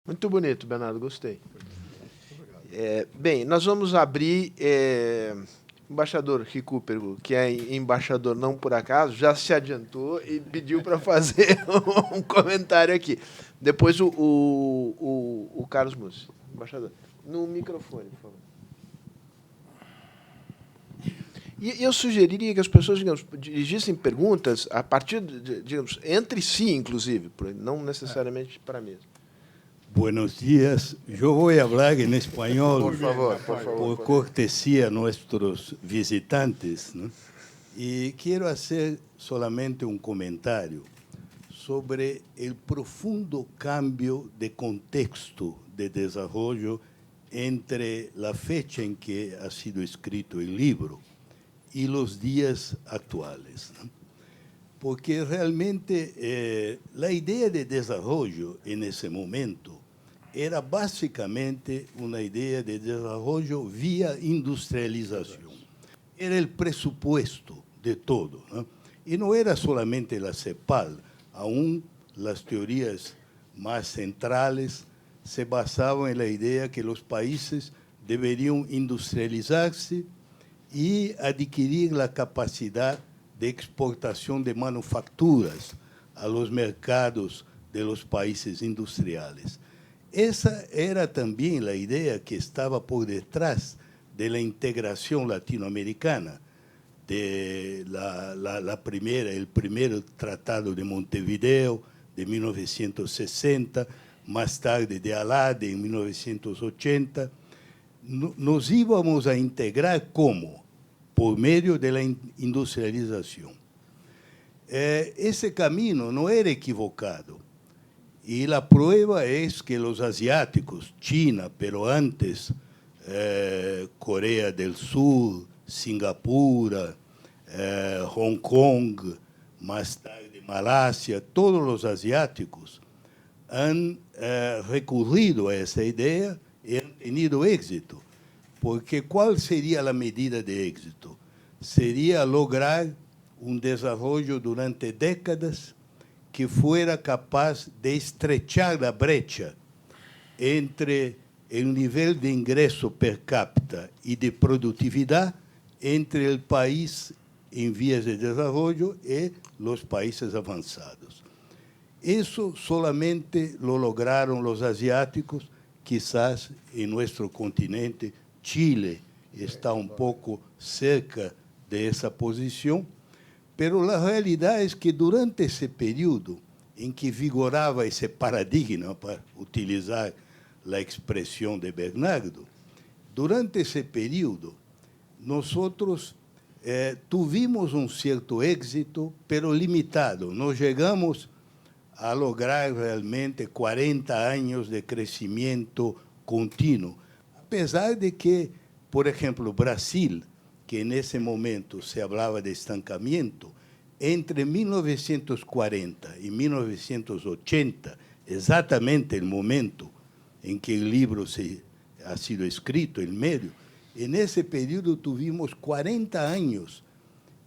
Muito bonito, Bernardo, gostei. Bem, nós vamos abrir... embaixador Recupero, que é embaixador não por acaso, já se adiantou e pediu para fazer um comentário aqui. Depois o Carlos Mussi. Embaixador, no microfone, por favor. E eu sugeriria que as pessoas, digamos, dirigissem perguntas a partir, digamos, entre si, inclusive, não necessariamente para mim. Buenos días. Yo voy a hablar en español, por favor, por cortesía a nuestros visitantes, ¿no? Y quiero hacer solamente un comentario sobre el profundo cambio de contexto de desarrollo entre la fecha en que ha sido escrito el libro y los días actuales, ¿no? Porque realmente la idea de desarrollo en ese momento era básicamente una idea de desarrollo vía industrialización. Era el presupuesto de todo, ¿no? Y no era solamente la CEPAL, aún las teorías más centrales se basaban en la idea que los países deberían industrializarse y adquirir la capacidad de exportación de manufacturas a los mercados de los países industriales. Esa era también la idea que estaba por detrás de la integración latinoamericana, de el primer Tratado de Montevideo de 1960, más tarde de Alade en 1980. Nos íbamos a integrar ¿cómo? Por medio de la industrialización. Ese camino no era equivocado. Y la prueba es que los asiáticos, China, pero antes Corea del Sur, Singapur, Hong Kong, más tarde Malasia, todos los asiáticos han recurrido a esa idea y han tenido éxito. Porque ¿cuál sería la medida de éxito? Sería lograr un desarrollo durante décadas que fuera capaz de estrechar la brecha entre el nivel de ingreso per cápita y de productividad entre el país en vías de desarrollo y los países avanzados. Eso solamente lo lograron los asiáticos, quizás en nuestro continente. Chile está un poco cerca de esa posición, pero la realidad es que durante ese período en que vigoraba ese paradigma, para utilizar la expresión de Bernardo, durante ese período nosotros tuvimos un cierto éxito, pero limitado. No llegamos a lograr realmente 40 años de crecimiento continuo, a pesar de que, por ejemplo, Brasil, que en ese momento se hablaba de estancamiento, entre 1940 y 1980, exactamente el momento en que el libro ha sido escrito, el medio, en ese periodo tuvimos 40 años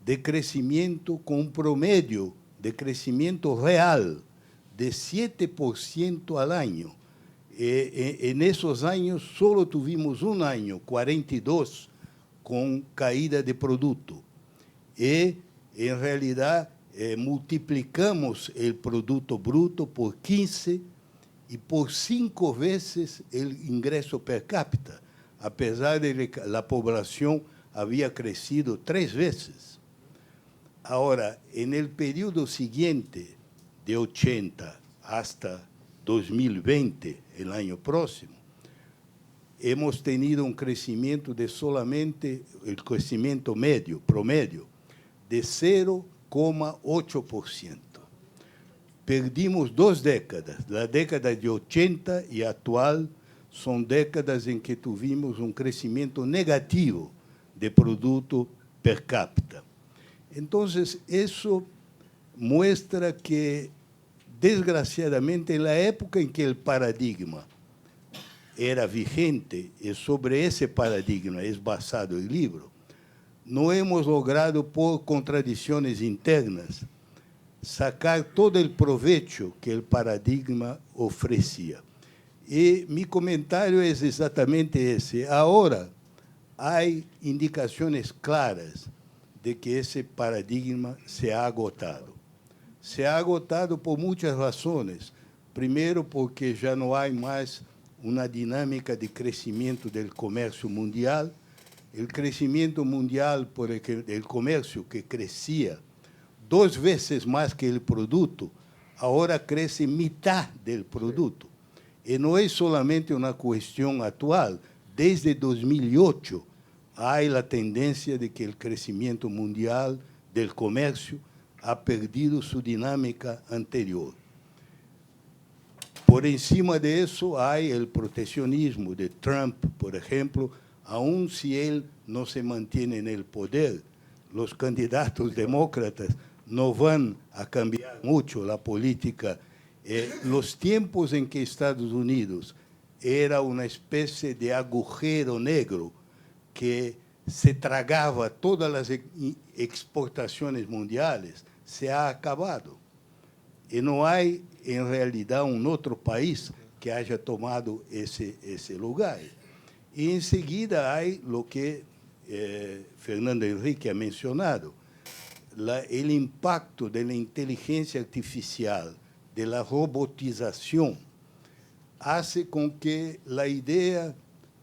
de crecimiento con un promedio de crecimiento real de 7% al año. En esos años solo tuvimos un año, 42, con caída de producto. Y en realidad multiplicamos el Producto Bruto por 15 y por 5 veces el ingreso per cápita, a pesar de que la población había crecido 3 veces. Ahora, en el periodo siguiente, de 80 hasta 2020, el año próximo, hemos tenido un crecimiento de solamente, el crecimiento medio, promedio, de 0,8%. Perdimos 2 décadas. La década de 80 y actual son décadas en que tuvimos un crecimiento negativo de producto per cápita. Entonces, eso muestra que, desgraciadamente, en la época en que el paradigma era vigente, y sobre ese paradigma es basado el libro, no hemos logrado, por contradicciones internas, sacar todo el provecho que el paradigma ofrecía. E meu comentário é exatamente esse. Agora, há indicações claras de que esse paradigma se ha agotado. Se ha agotado por muitas razões. Primeiro, porque já não há mais uma dinâmica de crescimento do comércio mundial. O crescimento mundial do comércio, que crescia 2 vezes mais que o produto, agora cresce metade do produto. E não é solamente uma questão atual. Desde 2008, há a tendência de que o crescimento mundial do comércio ha perdido sua dinâmica anterior. Por encima disso, há o protecionismo de Trump, por exemplo. Aun se ele não se mantém no poder, os candidatos demócratas não vão a cambiar muito a política. Os tempos em que Estados Unidos era uma espécie de agujero negro que se tragava todas as exportações mundiais, se ha acabado. E não há, em realidade, outro país que haja tomado esse lugar. E, em seguida, há o que Fernando Henrique ha mencionado, o impacto da inteligência artificial, da robotização, hace com que a ideia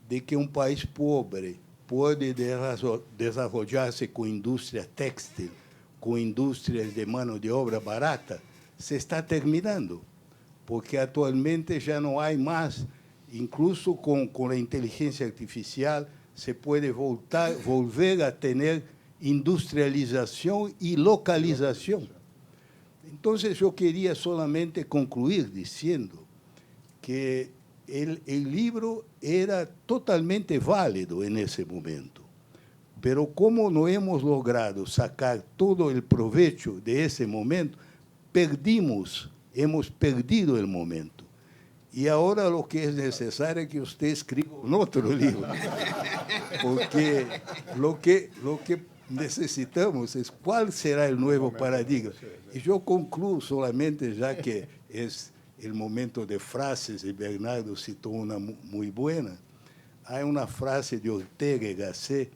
de que país pobre pode desenvolver-se com indústria têxtil, com indústrias de mão de obra barata, se está terminando, porque atualmente já não há mais, incluso com a inteligência artificial, se pode volver a ter industrialização e localização. Então, eu queria solamente concluir dizendo que o livro era totalmente válido nesse momento, mas como não hemos logrado sacar todo o proveito desse momento, hemos perdido o momento. E agora o que é necessário é que você escreva outro livro, porque o que necessitamos é qual será o novo paradigma. E eu concluo solamente, já que é o momento de frases, e Bernardo citou uma muito boa. Há uma frase de Ortega y Gasset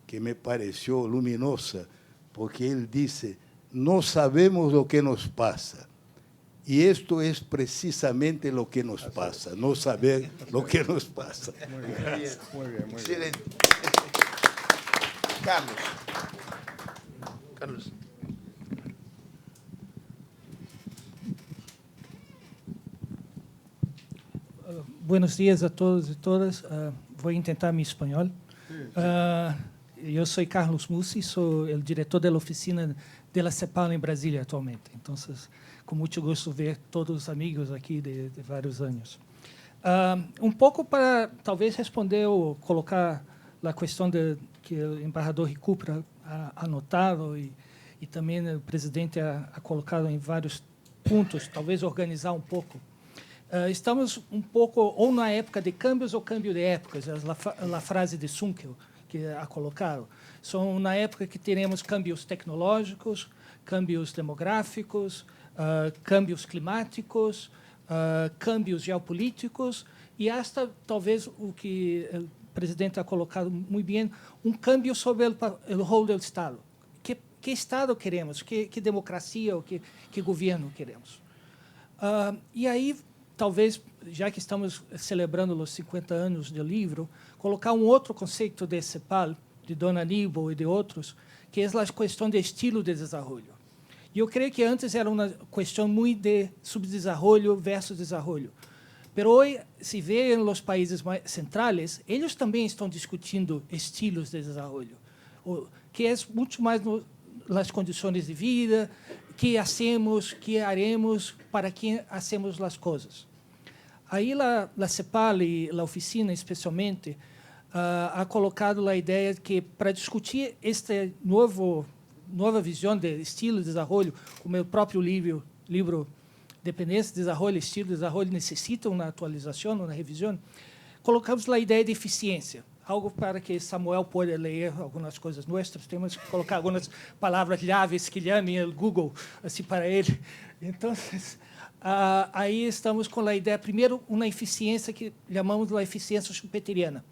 que me pareceu luminosa, porque ele disse: não sabemos o que nos passa. E isto é precisamente o que nos passa, não saber o que nos passa. Muito bem. Excelente. Carlos. Buenos días a todos e todas. Vou tentar mi espanhol. Eu sou Carlos Mussi, sou o diretor da oficina da CEPAL em Brasília atualmente. Então, com muito gosto ver todos os amigos aqui de vários anos. Pouco para, talvez, responder ou colocar a questão que o embaixador Recupera ha anotado e também o presidente ha colocado em vários pontos, talvez organizar pouco. Estamos pouco ou na época de câmbios ou câmbio de épocas, a frase de Sunkel, que ha colocado. São na época que teremos câmbios tecnológicos, câmbios demográficos, câmbios climáticos, câmbios geopolíticos e hasta, talvez, o que o presidente ha colocado muito bem, câmbio sobre o rol do Estado. Que Estado queremos? Que democracia ou que governo queremos? E aí, talvez, já que estamos celebrando os 50 anos do livro, colocar outro conceito de CEPAL, de Don Aníbal e de outros, que é a questão de estilo de desenvolvimento. E eu creio que antes era uma questão muito de subdesenvolvimento versus desenvolvimento. Mas hoje, se vê nos países mais centrais, eles também estão discutindo estilos de desenvolvimento, que é muito mais nas condições de vida, que hacemos, que haremos, para que hacemos as coisas. Aí a CEPAL e a oficina, especialmente, ha colocado a ideia de que, para discutir esta nova visão de estilo de desenvolvimento, como o próprio livro Dependência, Desenvolvimento e Estilo de Desenvolvimento necessitam uma atualização, uma revisão, colocamos a ideia de eficiência, algo para que Samuel possa ler algumas coisas nossas, temos que colocar algumas palavras-chave que llamem o Google assim para ele. Então, aí estamos com a ideia, primeiro, uma eficiência que chamamos de eficiência schumpeteriana,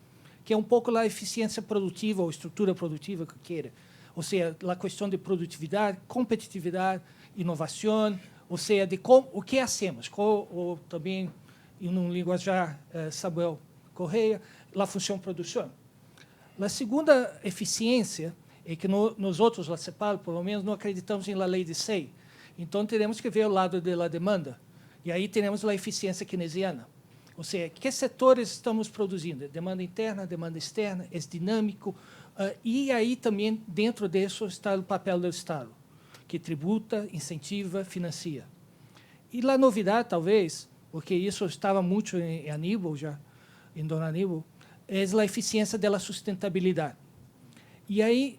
que é um pouco a eficiência produtiva ou estrutura produtiva que queira. Ou seja, a questão de produtividade, competitividade, inovação, ou seja, de o que hacemos, ou também, em um linguajar Samuel Correia, a função produção. A segunda eficiência é que nós outros, la CEPAL, pelo menos, não acreditamos em la lei de SEI. Então, teremos que ver o lado da demanda. E aí teremos a eficiência keynesiana. Ou seja, que setores estamos produzindo? Demanda interna, demanda externa, é dinâmico. E aí também, dentro disso, está o papel do Estado, que tributa, incentiva, financia. E a novidade, talvez, porque isso estava muito em Aníbal, já, em Dona Aníbal, é a eficiência da sustentabilidade. E aí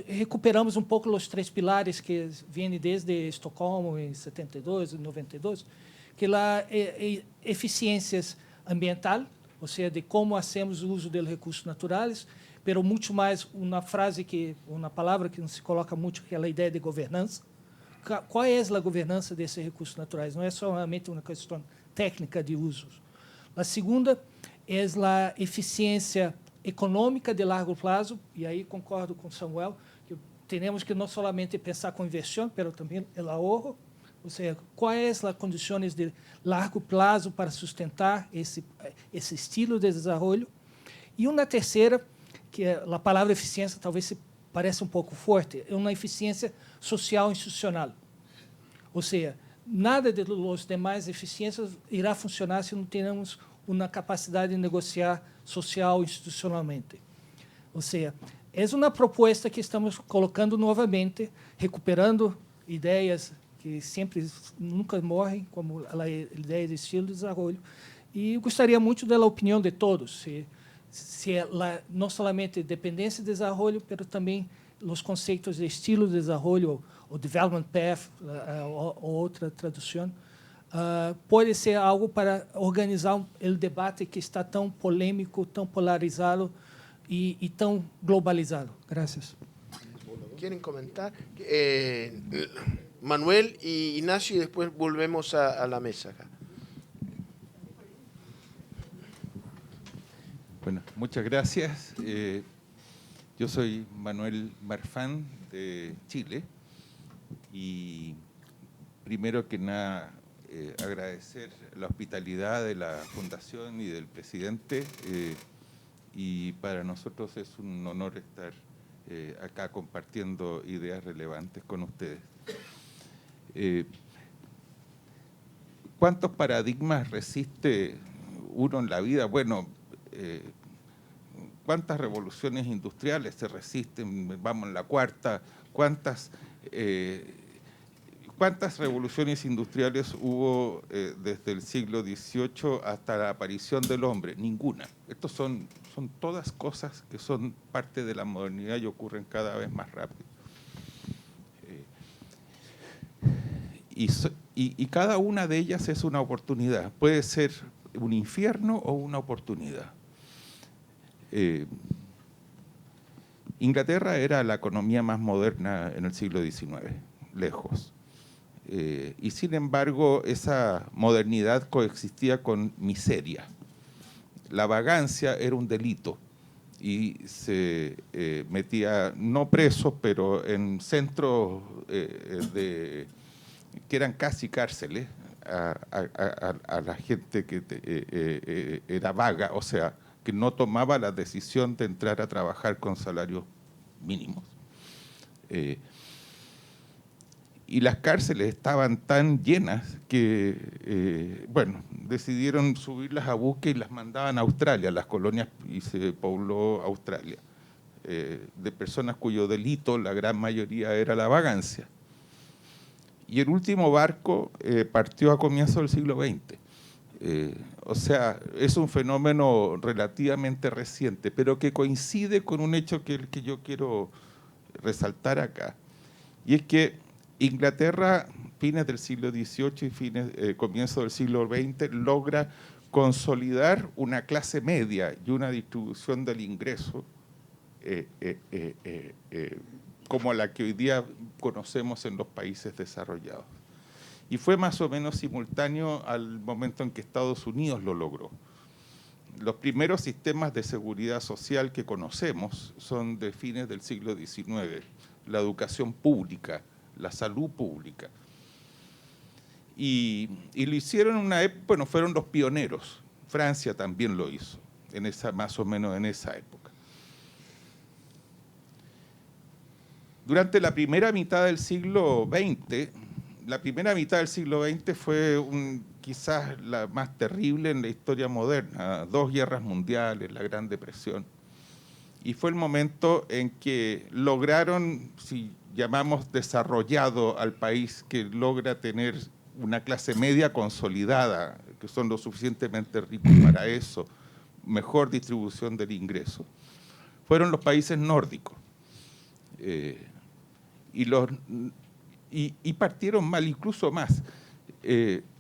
recuperamos um pouco os 3 pilares que vêm desde Estocolmo, em 72, em 92, que é a eficiência ambiental, ou seja, de como hacemos o uso dos recursos naturais, mas muito mais uma palavra que não se coloca muito, que é a ideia de governança. Qual é a governança desses recursos naturais? Não é somente uma questão técnica de usos. A segunda é a eficiência econômica de largo prazo, e aí concordo com Samuel, que temos que não somente pensar com inversão, mas também o ahorro, ou seja, quais as condições de largo prazo para sustentar esse estilo de desenvolvimento. E uma terceira, que é a palavra eficiência, talvez se pareça um pouco forte, é uma eficiência social institucional. Ou seja, nada dos demais eficiências irá funcionar se não tivermos uma capacidade de negociar social institucionalmente. Ou seja, é uma proposta que estamos colocando novamente, recuperando ideias que sempre nunca morrem, como a ideia de estilo de desenvolvimento, e gostaria muito da opinião de todos, se não somente dependência de desenvolvimento, mas também os conceitos de estilo de desenvolvimento, ou development path, ou outra tradução, pode ser algo para organizar o debate que está tão polêmico, tão polarizado e tão globalizado. Gracias. ¿Quieren comentar? Manuel y Ignacio, y después volvemos a la mesa acá. Bueno, muchas gracias. Yo soy Manuel Marfán, de Chile, y primero que nada agradecer la hospitalidad de la Fundación y del presidente, y para nosotros es un honor estar acá compartiendo ideas relevantes con ustedes. ¿Cuántos paradigmas resiste uno en la vida? Bueno, ¿cuántas revoluciones industriales se resisten? Vamos en la cuarta. ¿Cuántas revoluciones industriales hubo desde el siglo XVIII hasta la aparición del hombre? Ninguna. Estos son todas cosas que son parte de la modernidad y ocurren cada vez más rápido. Y cada una de ellas es una oportunidad. Puede ser un infierno o una oportunidad. Inglaterra era la economía más moderna en el siglo XIX, lejos. Y sin embargo, esa modernidad coexistía con miseria. La vagancia era un delito y se metía, no presos, pero en centros que eran casi cárceles a la gente que era vaga, o sea, que no tomaba la decisión de entrar a trabajar con salarios mínimos. Y las cárceles estaban tan llenas que, bueno, decidieron subirlas a buque y las mandaban a Australia, las colonias, y se pobló Australia, de personas cuyo delito, la gran mayoría, era la vagancia. Y el último barco partió a comienzos del siglo XX. O sea, es un fenómeno relativamente reciente, pero que coincide con un hecho que yo quiero resaltar acá. Y es que Inglaterra, fines del siglo XVIII y comienzo del siglo XX, logra consolidar una clase media y una distribución del ingreso como la que hoy día conocemos en los países desarrollados. y fue más o menos simultáneo al momento en que Estados Unidos lo logró. Los primeros sistemas de seguridad social que conocemos son de fines del siglo XIX, la educación pública, la salud pública. Y lo hicieron en una época, bueno, fueron los pioneros. Francia también lo hizo, más o menos en esa época. Durante la primera mitad del siglo XX, fue quizás la más terrible en la historia moderna, 2 guerras mundiales, la Gran Depresión. Y fue el momento en que lograron, si llamamos desarrollado al país que logra tener una clase media consolidada, que son lo suficientemente ricos para eso, mejor distribución del ingreso, fueron los países nórdicos. Y partieron mal, incluso más.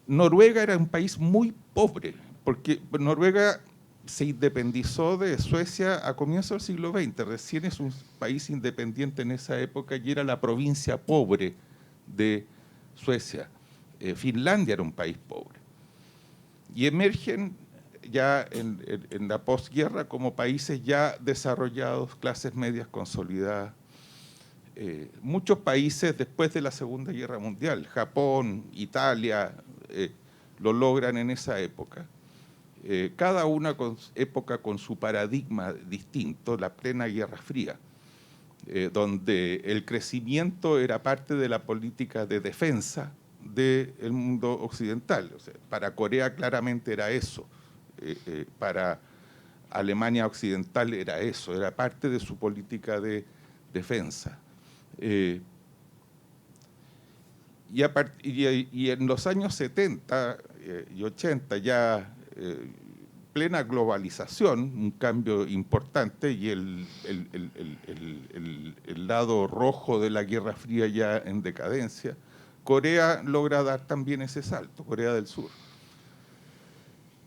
Noruega era un país muy pobre, porque Noruega se independizó de Suecia a comienzos del siglo XX, recién es un país independiente en esa época y era la provincia pobre de Suecia. Finlandia era un país pobre. Y emergen ya en la posguerra como países ya desarrollados, clases medias consolidadas. Muchos países después de la Segunda Guerra Mundial, Japón, Italia, lo logran en esa época. Cada una época con su paradigma distinto, la plena Guerra Fría, donde el crecimiento era parte de la política de defensa del mundo occidental. O sea, para Corea claramente era eso, para Alemania Occidental era eso, era parte de su política de defensa. Y en los años 70 y 80 ya plena globalización, un cambio importante y el lado rojo de la Guerra Fría ya en decadencia, Corea logra dar también ese salto, Corea del Sur.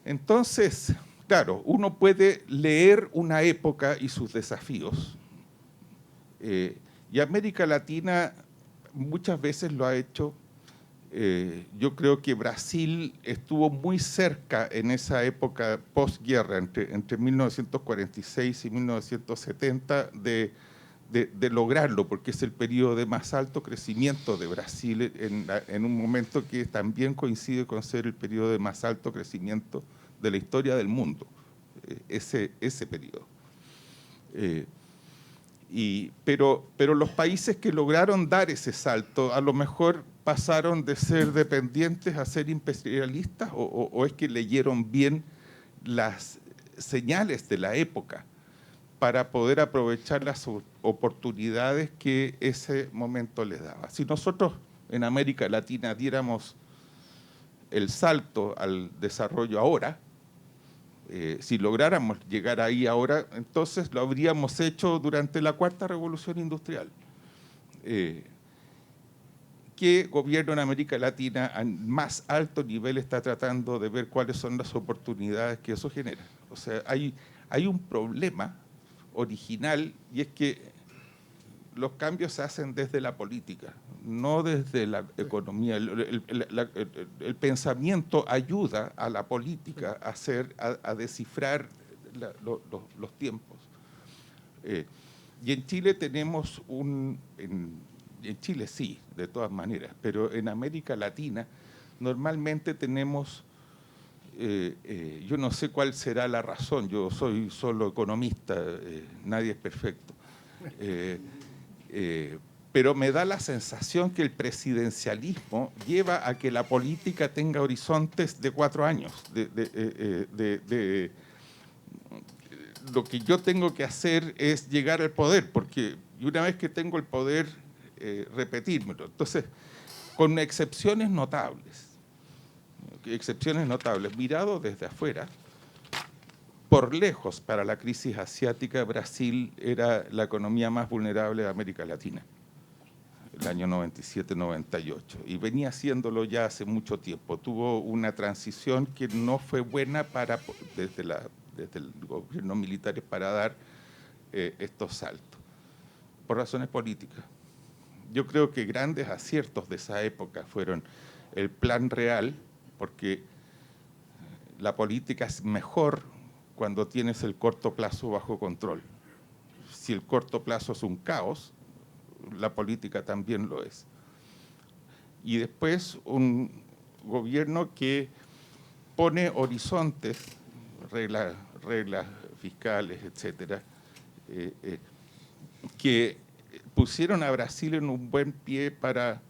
Entonces, claro, uno puede leer una época y sus desafíos, y América Latina muchas veces lo ha hecho. Yo creo que Brasil estuvo muy cerca en esa época postguerra, entre 1946 y 1970, de lograrlo, porque es el periodo de más alto crecimiento de Brasil en un momento que también coincide con ser el periodo de más alto crecimiento de la historia del mundo, ese periodo. Pero los países que lograron dar ese salto a lo mejor pasaron de ser dependientes a ser imperialistas o es que leyeron bien las señales de la época para poder aprovechar las oportunidades que ese momento les daba. Si nosotros en América Latina diéramos el salto al desarrollo ahora, si lográramos llegar ahí ahora, entonces lo habríamos hecho durante la Cuarta Revolución Industrial. ¿Qué gobierno en América Latina a más alto nivel está tratando de ver cuáles son las oportunidades que eso genera? O sea, hay un problema original y es que los cambios se hacen desde la política, no desde la economía. El pensamiento ayuda a la política a descifrar los tiempos. Y en Chile tenemos en Chile sí, de todas maneras, pero en América Latina normalmente tenemos, yo no sé cuál será la razón, yo soy solo economista, nadie es perfecto, pero me da la sensación que el presidencialismo lleva a que la política tenga horizontes de 4 años, lo que yo tengo que hacer es llegar al poder, porque una vez que tengo el poder, repetírmelo. Entonces, con excepciones notables, mirado desde afuera, por lejos, para la crisis asiática, Brasil era la economía más vulnerable de América Latina, el año 97-98, y venía haciéndolo ya hace mucho tiempo. Tuvo una transición que no fue buena desde el gobierno militar para dar estos saltos, por razones políticas. Yo creo que grandes aciertos de esa época fueron el plan real, porque la política es mejor cuando tienes el corto plazo bajo control. Si el corto plazo es un caos, la política también lo es. Y después un gobierno que pone horizontes, reglas fiscales, etcétera, que pusieron a Brasil en un buen pie para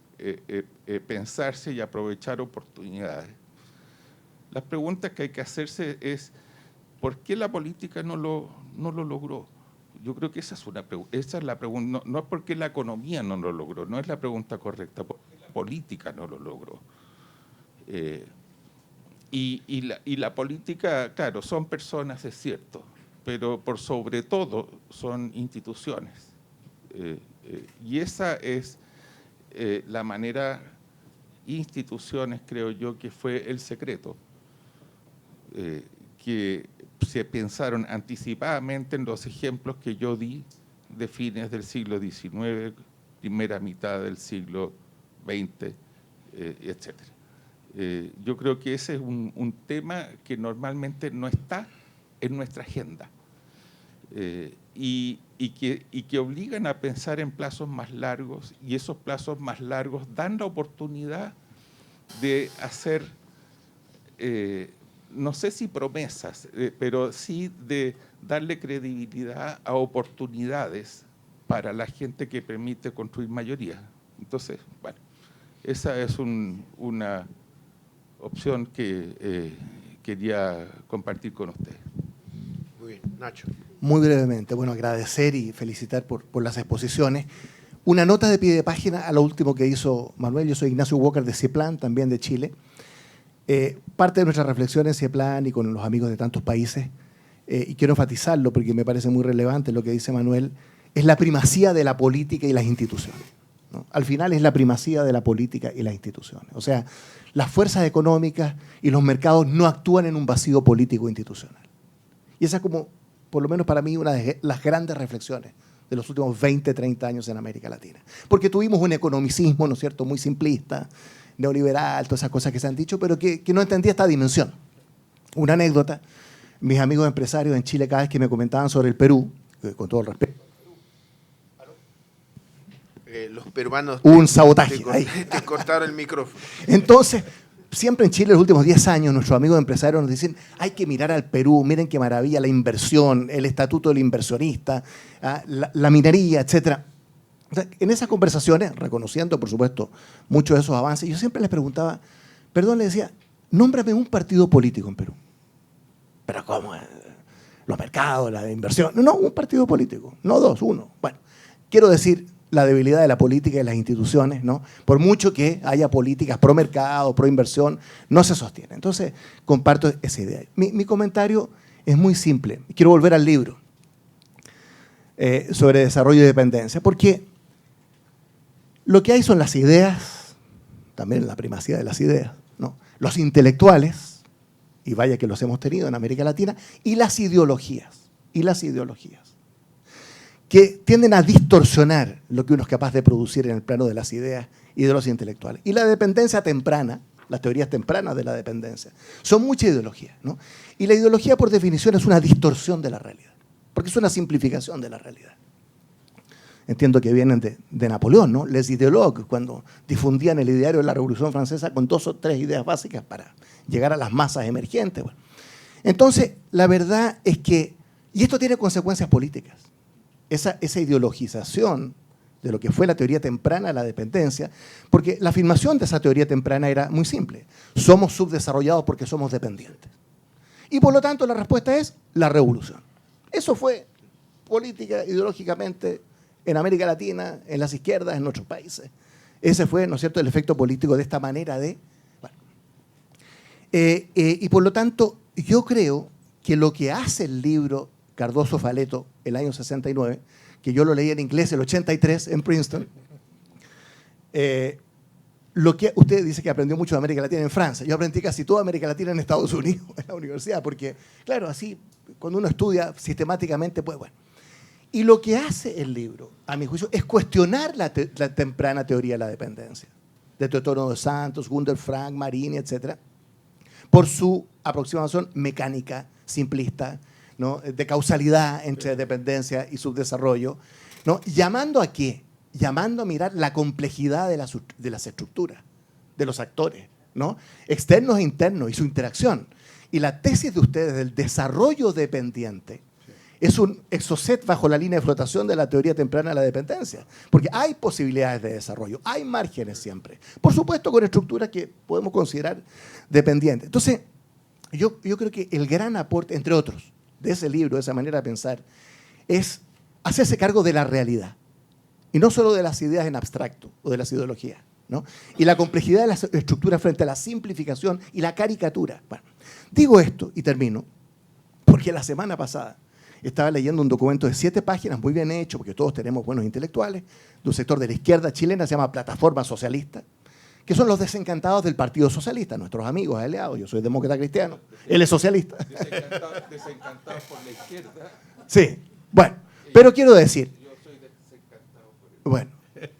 pensarse y aprovechar oportunidades. La pregunta que hay que hacerse es, ¿por qué la política no lo logró? Yo creo que esa es la pregunta. No es porque la economía no lo logró, no es la pregunta correcta, porque la política no lo logró. Y la política, claro, son personas, es cierto, pero por sobre todo son instituciones. Y esa es la manera, instituciones, creo yo, que fue el secreto, que se pensaron anticipadamente en los ejemplos que yo di de fines del siglo XIX, primera mitad del siglo XX, etc. Yo creo que ese es un tema que normalmente no está en nuestra agenda y que obligan a pensar en plazos más largos, y esos plazos más largos dan la oportunidad de hacer no sé si promesas, pero sí de darle credibilidad a oportunidades para la gente que permite construir mayoría. Entonces, bueno, esa es una opción que quería compartir con ustedes. Muy bien, Nacho. Muy brevemente, bueno, agradecer y felicitar por las exposiciones. Una nota de pie de página a lo último que hizo Manuel. Yo soy Ignacio Walker de CIEPLAN, también de Chile. Parte de nuestra reflexión en CIEPLAN y con los amigos de tantos países, y quiero enfatizarlo porque me parece muy relevante lo que dice Manuel, es la primacía de la política y las instituciones, ¿no? Al final es la primacía de la política y las instituciones. O sea, las fuerzas económicas y los mercados no actúan en un vacío político institucional. Y esa es como, por lo menos para mí, una de las grandes reflexiones de los últimos 20, 30 años en América Latina. Porque tuvimos un economicismo, ¿no es cierto?, muy simplista, neoliberal, todas esas cosas que se han dicho, pero que no entendía esta dimensión. Una anécdota, mis amigos empresarios en Chile, cada vez que me comentaban sobre el Perú, con todo el respeto, Los peruanos un sabotaje ahí. Te cortaron el micrófono. Entonces, siempre en Chile, los últimos 10 años, nuestros amigos empresarios nos dicen, hay que mirar al Perú, miren qué maravilla, la inversión, el estatuto del inversionista, la minería, etcétera. O sea, en esas conversaciones, reconociendo, por supuesto, muchos de esos avances, yo siempre les preguntaba, perdón, les decía, nómbrame un partido político en Perú. ¿Pero cómo? Los mercados, la inversión. No, un partido político, no dos, uno. Bueno, quiero decir, la debilidad de la política y las instituciones, ¿no? Por mucho que haya políticas pro mercado, pro inversión, no se sostiene. Entonces, comparto esa idea. Mi comentario es muy simple. Quiero volver al libro sobre desarrollo y dependencia, porque lo que hay son las ideas, también la primacía de las ideas, ¿no? Los intelectuales, y vaya que los hemos tenido en América Latina, y las ideologías, que tienden a distorsionar lo que uno es capaz de producir en el plano de las ideas y de los intelectuales. Y la dependencia temprana, las teorías tempranas de la dependencia, son mucha ideología, ¿no? Y la ideología, por definición, es una distorsión de la realidad, porque es una simplificación de la realidad. Entiendo que vienen de Napoleón, ¿no? Les idéologues, cuando difundían el ideario de la Revolución Francesa con 2 o 3 ideas básicas para llegar a las masas emergentes. Bueno. Entonces, la verdad es que, y esto tiene consecuencias políticas, esa ideologización de lo que fue la teoría temprana de la dependencia, porque la afirmación de esa teoría temprana era muy simple. Somos subdesarrollados porque somos dependientes. Y por lo tanto, la respuesta es la revolución. Eso fue política, ideológicamente, en América Latina, en las izquierdas, en nuestros países. Ese fue, ¿no es cierto?, el efecto político de esta manera de... Bueno. Y por lo tanto, yo creo que lo que hace el libro Cardoso Faleto, el año 69, que yo lo leí en inglés el 83 en Princeton, lo que usted dice que aprendió mucho de América Latina en Francia. Yo aprendí casi toda América Latina en Estados Unidos, en la universidad, porque, claro, así, cuando uno estudia sistemáticamente, pues bueno. Y lo que hace el libro, a mi juicio, es cuestionar la temprana teoría de la dependencia. de Teodoro dos Santos, Gunder Frank, Marini, etc., por su aproximación mecánica, simplista, ¿no?, de causalidad entre dependencia y subdesarrollo, ¿no?, ¿llamando a qué? Llamando a mirar la complejidad de las estructuras, de los actores, ¿no?, externos e internos, y su interacción. Y la tesis de ustedes del desarrollo dependiente es un exocet bajo la línea de flotación de la teoría temprana de la dependencia, porque hay posibilidades de desarrollo, hay márgenes siempre, por supuesto con estructuras que podemos considerar dependientes. Entonces, yo creo que el gran aporte, entre otros, de ese libro, de esa manera de pensar, es hacerse cargo de la realidad, y no solo de las ideas en abstracto o de las ideologías, ¿no? Y la complejidad de las estructuras frente a la simplificación y la caricatura. Bueno, digo esto y termino, porque la semana pasada estaba leyendo un documento de 7 páginas, muy bien hecho, porque todos tenemos buenos intelectuales, de un sector de la izquierda chilena, se llama Plataforma Socialista, que son los desencantados del Partido Socialista, nuestros amigos, aliados. Yo soy demócrata cristiano, él es socialista. Desencantados por la izquierda. Sí, bueno, pero quiero decir, yo soy desencantado por bueno,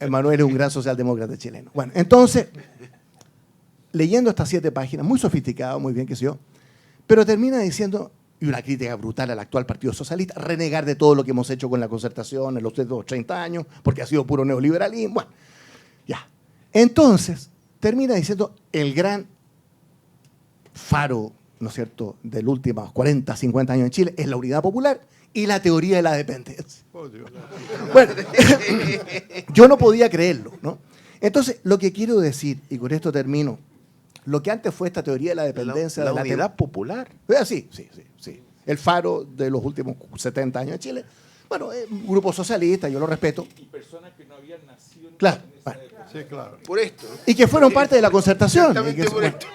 Emmanuel es un gran socialdemócrata chileno. Bueno, entonces, leyendo estas 7 páginas, muy sofisticado, muy bien, qué sé yo, pero termina diciendo, y una crítica brutal al actual Partido Socialista, renegar de todo lo que hemos hecho con la concertación en los 30 años, porque ha sido puro neoliberalismo. Bueno, ya. Entonces, termina diciendo el gran faro, ¿no es cierto?, de los últimos 40, 50 años en Chile, es la unidad popular y la teoría de la dependencia. Oh, Dios. Bueno, yo no podía creerlo, ¿no? Entonces, lo que quiero decir, y con esto termino, lo que antes fue esta teoría de la dependencia... La unidad popular. Sí. El faro de los últimos 70 años en Chile. Bueno, un grupo socialista, yo lo respeto. Y personas que no habían nacido claro, en esa época. Sí, claro. Por esto. Y que fueron parte de la concertación. Exactamente por esto.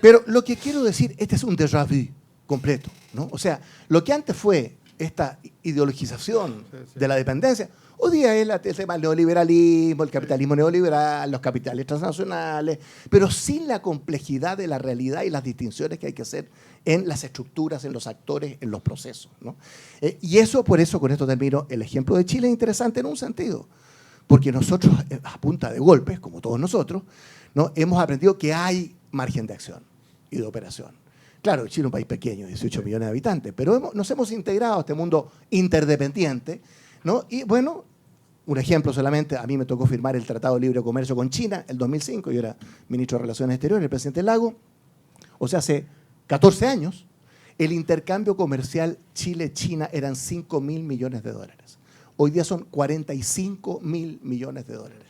Pero lo que quiero decir, este es un déjà vu completo, ¿no? O sea, lo que antes fue esta ideologización de la dependencia, hoy día es el tema del neoliberalismo, el capitalismo neoliberal, los capitales transnacionales, pero sin la complejidad de la realidad y las distinciones que hay que hacer en las estructuras, en los actores, en los procesos, ¿no? Y eso, por eso, con esto termino, el ejemplo de Chile es interesante en un sentido, porque nosotros, a punta de golpes, como todos nosotros, ¿no?, hemos aprendido que hay margen de acción y de operación. Claro, Chile es un país pequeño, 18 millones de habitantes, pero nos hemos integrado a este mundo interdependiente, ¿no? Y bueno, un ejemplo solamente, a mí me tocó firmar el Tratado de Libre Comercio con China el 2005, yo era ministro de Relaciones Exteriores, el presidente Lago, o sea, hace 14 años, el intercambio comercial Chile-China eran 5.000 millones de dólares. Hoy día son 45.000 millones de dólares.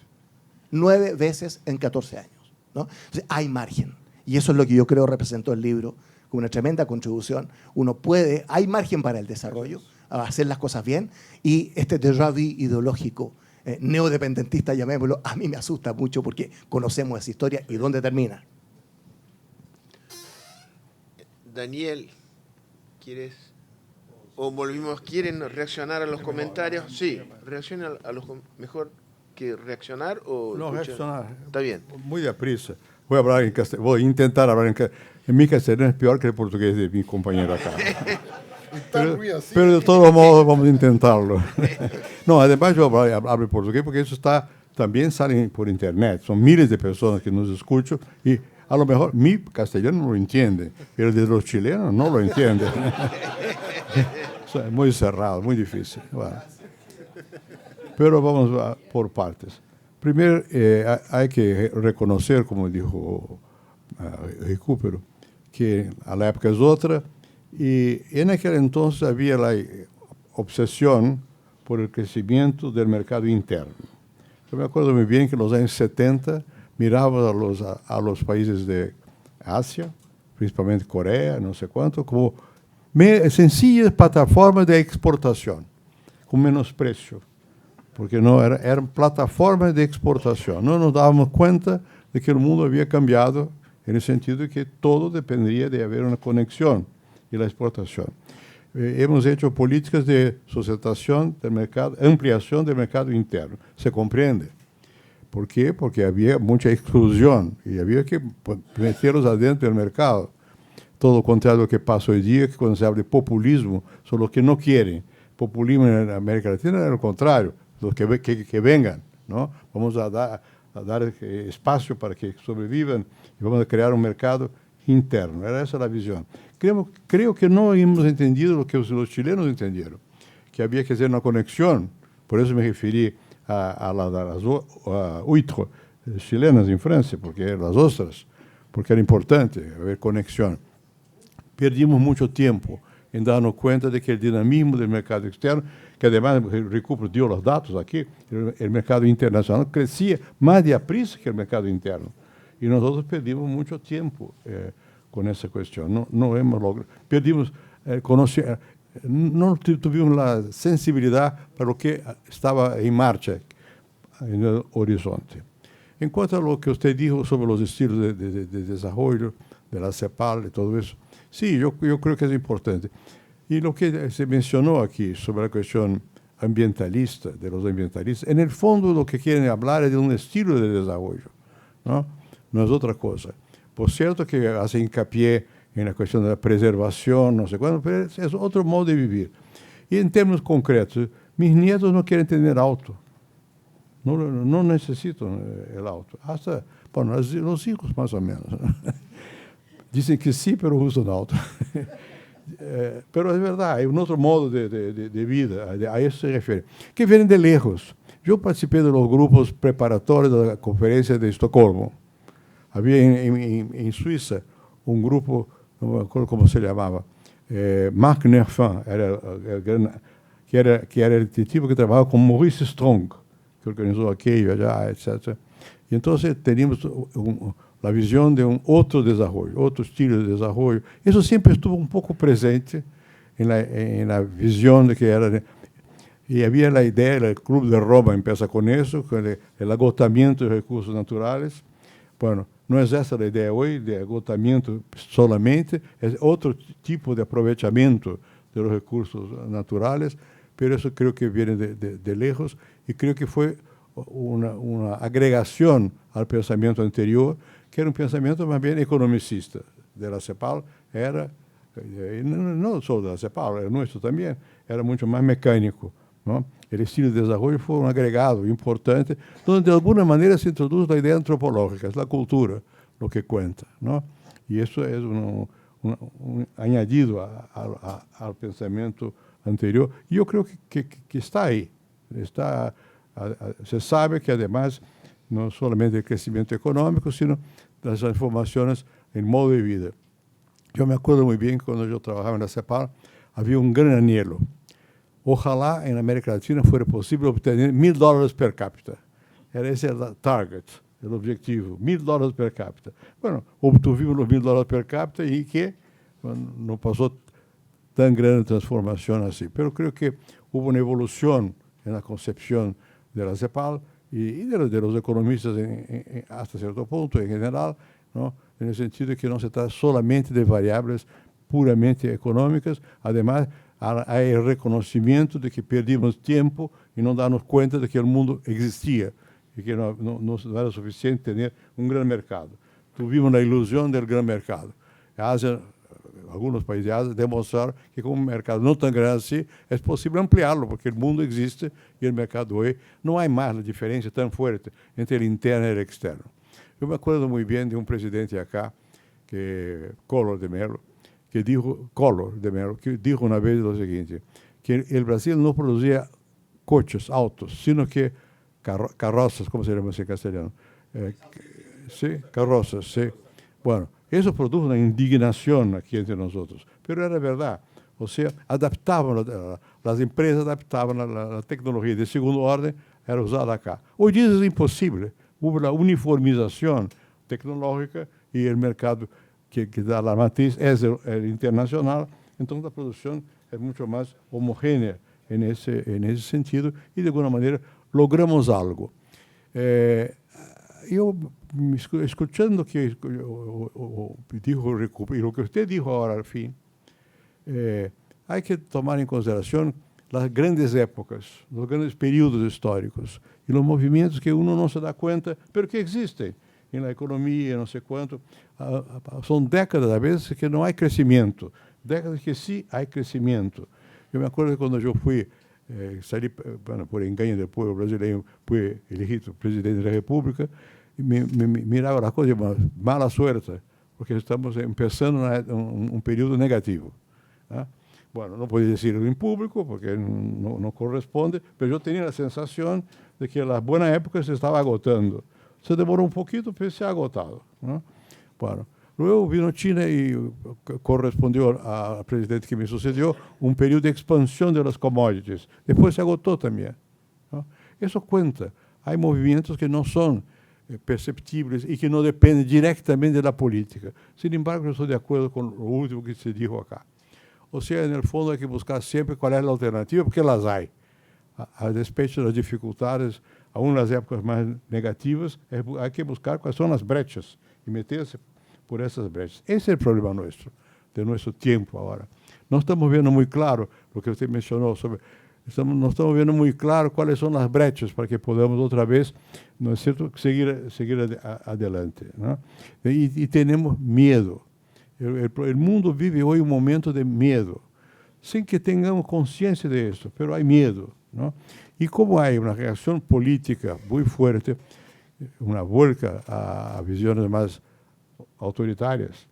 9 veces en 14 años, ¿no? Entonces, hay margen. Y eso es lo que yo creo representó el libro, con una tremenda contribución. Hay margen para el desarrollo, a hacer las cosas bien, y este déjà vu ideológico, neodependentista, llamémoslo, a mí me asusta mucho porque conocemos esa historia y dónde termina. Daniel, ¿quieres? ¿Quieren reaccionar a los comentarios? Sí, reaccionen a los mejor que reaccionar o no escuchar. reaccionar. Está bien. Muy deprisa. Voy a intentar hablar en castellano. Mi castellano es peor que el portugués de mi compañero acá. pero de todos modos vamos a intentarlo. No, además yo hablo portugués porque eso también sale por internet. Son miles de personas que nos escuchan y a lo mejor mi castellano no lo entiende, pero el de los chilenos no lo entiende. O sea, es muy cerrado, muy difícil. Bueno. Pero vamos por partes. Primero, hay que reconocer, como dijo Recupero, que a la época es otra, y en aquel entonces había la obsesión por el crecimiento del mercado interno. Yo me acuerdo muy bien que en los años 70 mirábamos a los países de Asia, principalmente Corea, no sé cuánto, como sencillas plataformas de exportación, con menosprecio, porque no eran plataformas de exportación. No nos dábamos cuenta de que el mundo había cambiado en el sentido de que todo dependería de haber una conexión y la exportación. Hemos hecho políticas de socialización del mercado, ampliación del mercado interno. Se comprende. ¿Por qué? Porque había mucha exclusión y había que meterlos adentro del mercado. Todo lo contrario de lo que pasa hoy día, que cuando se habla de populismo, son los que no quieren. Populismo en América Latina es lo contrario, los que vengan, ¿no? Vamos a a dar espacio para que sobrevivan y vamos a crear un mercado interno. Era esa la visión. Creo que no hemos entendido lo que los chilenos entendieron, que había que hacer una conexión. Por eso me referí a las huitro chilenas en Francia, porque eran las ostras, porque era importante haber conexión. Perdimos mucho tiempo en darnos cuenta de que el dinamismo del mercado externo, que además Recupero dio los datos aquí, el mercado internacional crecía más deprisa que el mercado interno. Y nosotros perdimos mucho tiempo con esa cuestión. No hemos logrado, perdimos, no tuvimos la sensibilidad para lo que estaba en marcha en el horizonte. En cuanto a lo que usted dijo sobre los estilos de desarrollo, de la CEPAL y todo eso, sí, yo creo que es importante. Y lo que se mencionó aquí sobre la cuestión ambientalista, de los ambientalistas, en el fondo lo que quieren hablar es de un estilo de desarrollo, ¿no? No es otra cosa. Por cierto que hace hincapié en la cuestión de la preservación, no sé cuándo, pero es otro modo de vivir. Y en términos concretos, mis nietos no quieren tener auto. No necesitan el auto. Hasta, bueno, los hijos más o menos. Dicen que sí, pero usan auto. Pero es verdad, hay un otro modo de vida, a eso se refiere, que vienen de lejos. Yo participé de los grupos preparatorios de la conferencia de Estocolmo. Había en Suiza un grupo, no me acuerdo cómo se llamaba, Marc Nerfin, que era el tipo que trabajaba con Maurice Strong, que organizó aquello allá, etc. Y entonces teníamos la visión de un otro desarrollo, otro estilo de desarrollo. Eso siempre estuvo un poco presente en la visión de que era... Y había la idea, el Club de Roma empieza con eso, con el agotamiento de recursos naturales. Bueno, no es esa la idea hoy, de agotamiento solamente, es otro tipo de aprovechamiento de los recursos naturales, pero eso creo que viene de lejos y creo que fue una agregación al pensamiento anterior, que era un pensamiento más bien economicista. De la CEPAL era, no solo de la CEPAL, era nuestro también, era mucho más mecánico, ¿no? El estilo de desarrollo fue un agregado importante, donde de alguna manera se introduce la idea antropológica, es la cultura lo que cuenta, ¿no? Y eso es un añadido al pensamiento anterior. Y yo creo que está ahí. Se sabe que además no solamente el crecimiento económico, sino las transformaciones en modo de vida. Yo me acuerdo muy bien que cuando yo trabajaba en la CEPAL, había un gran anhelo. Ojalá en América Latina fuera posible obtener $1.000 per cápita. Era ese el target, el objetivo, $1.000 per cápita. Bueno, obtuvimos los $1.000 per cápita y que bueno, no pasó tan grande transformación así. Pero creo que hubo una evolución en la concepción de la CEPAL y de los economistas hasta cierto punto en general, ¿no? En el sentido de que no se trata solamente de variables puramente económicas, además hay el reconocimiento de que perdimos tiempo y no darnos cuenta de que el mundo existía y que no era suficiente tener un gran mercado. Tuvimos la ilusión del gran mercado. Asia, algunos países de Asia demostraron que con un mercado no tan grande así es posible ampliarlo, porque el mundo existe y el mercado hoy no hay más la diferencia tan fuerte entre el interno y el externo. Yo me acuerdo muy bien de un presidente acá, Collor de Mello, que dijo una vez lo siguiente, que el Brasil no producía coches, autos, sino que carrozas, ¿cómo se llama en castellano? Sí, carrozas, sí. Bueno, eso produjo una indignación aquí entre nosotros, pero era verdad. O sea, las empresas adaptaban la tecnología de segundo orden, era usada acá. Hoy día es imposible. Hubo la uniformización tecnológica y el mercado que da la matriz es el internacional, entonces la producción es mucho más homogénea en ese sentido y de alguna manera logramos algo. Yo, escuchando que dijo Recupero y lo que usted dijo ahora al fin, hay que tomar en consideración las grandes épocas, los grandes periodos históricos y los movimientos que uno no se da cuenta, pero que existen en la economía, no sé cuánto. Son décadas a veces que no hay crecimiento, décadas que sí hay crecimiento. Yo me acuerdo que cuando yo fui saí, bueno, por engaño del pueblo brasileño, fui elegido presidente de la República, y me miraba las cosas de mala suerte, porque estamos empezando un periodo negativo. Bueno, no podía decirlo en público porque no corresponde, pero yo tenía la sensación de que la buena época se estaba agotando. Se demoró un poquito, pero se ha agotado. Bueno, luego vino China y correspondió al presidente que me sucedió un periodo de expansión de las commodities. Después se agotó también. Eso cuenta. Hay movimientos que no son perceptibles y que no dependen directamente de la política. Sin embargo, yo estoy de acuerdo con lo último que se dijo acá. O sea, en el fondo hay que buscar siempre cuál es la alternativa, porque las hay. A despecho de las dificultades, aún en las épocas más negativas, hay que buscar cuáles son las brechas y meterse por esas brechas. Ese es el problema nuestro, de nuestro tiempo ahora. No estamos viendo muy claro lo que usted mencionó sobre... no estamos viendo muy claro cuáles son las brechas para que podamos otra vez, ¿no es cierto?, seguir adelante, ¿no? Y tenemos miedo. El mundo vive hoy un momento de miedo, sin que tengamos conciencia de esto, pero hay miedo, ¿no? Y como hay una reacción política muy fuerte, una vuelta a visiones más autoritarias,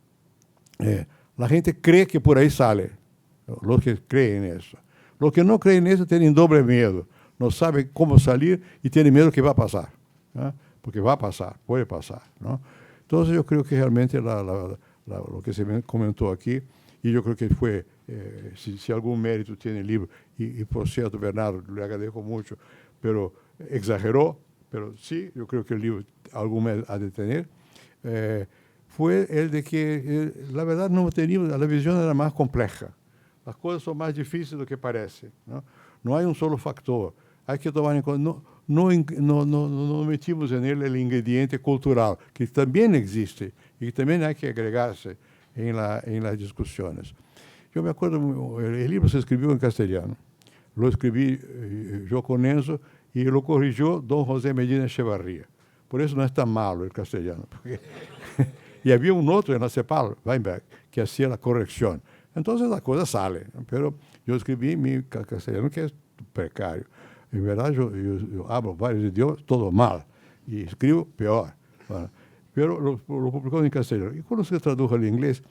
la gente cree que por ahí sale, los que creen eso. Los que no creen eso tienen doble miedo, no saben cómo salir y tienen miedo que va a pasar, ¿no? Porque va a pasar, puede pasar, ¿no? Entonces yo creo que realmente lo que se comentó aquí, y yo creo que fue, si algún mérito tiene el libro, y por cierto, Bernardo, le agradezco mucho, pero exageró, pero sí, yo creo que el libro algún mérito ha de tener, fue el de que la verdad no teníamos, la visión era más compleja. Las cosas son más difíciles de lo que parece, ¿no? No hay un solo factor. Hay que tomar en cuenta, no metimos en él el ingrediente cultural, que también existe y que también hay que agregarse en las discusiones. Yo me acuerdo, el libro se escribió en castellano. Lo escribí yo con Enzo y lo corrigió don José Medina Echevarría. Por eso no es tan malo el castellano. Y había un otro en la CEPAL, Weinberg, que hacía la corrección. Entonces la cosa sale, pero yo escribí mi castellano, que es precario. En verdad yo hablo varios idiomas, todo mal, y escribo peor. Bueno, pero lo publicó en castellano. Y cuando se tradujo al inglés,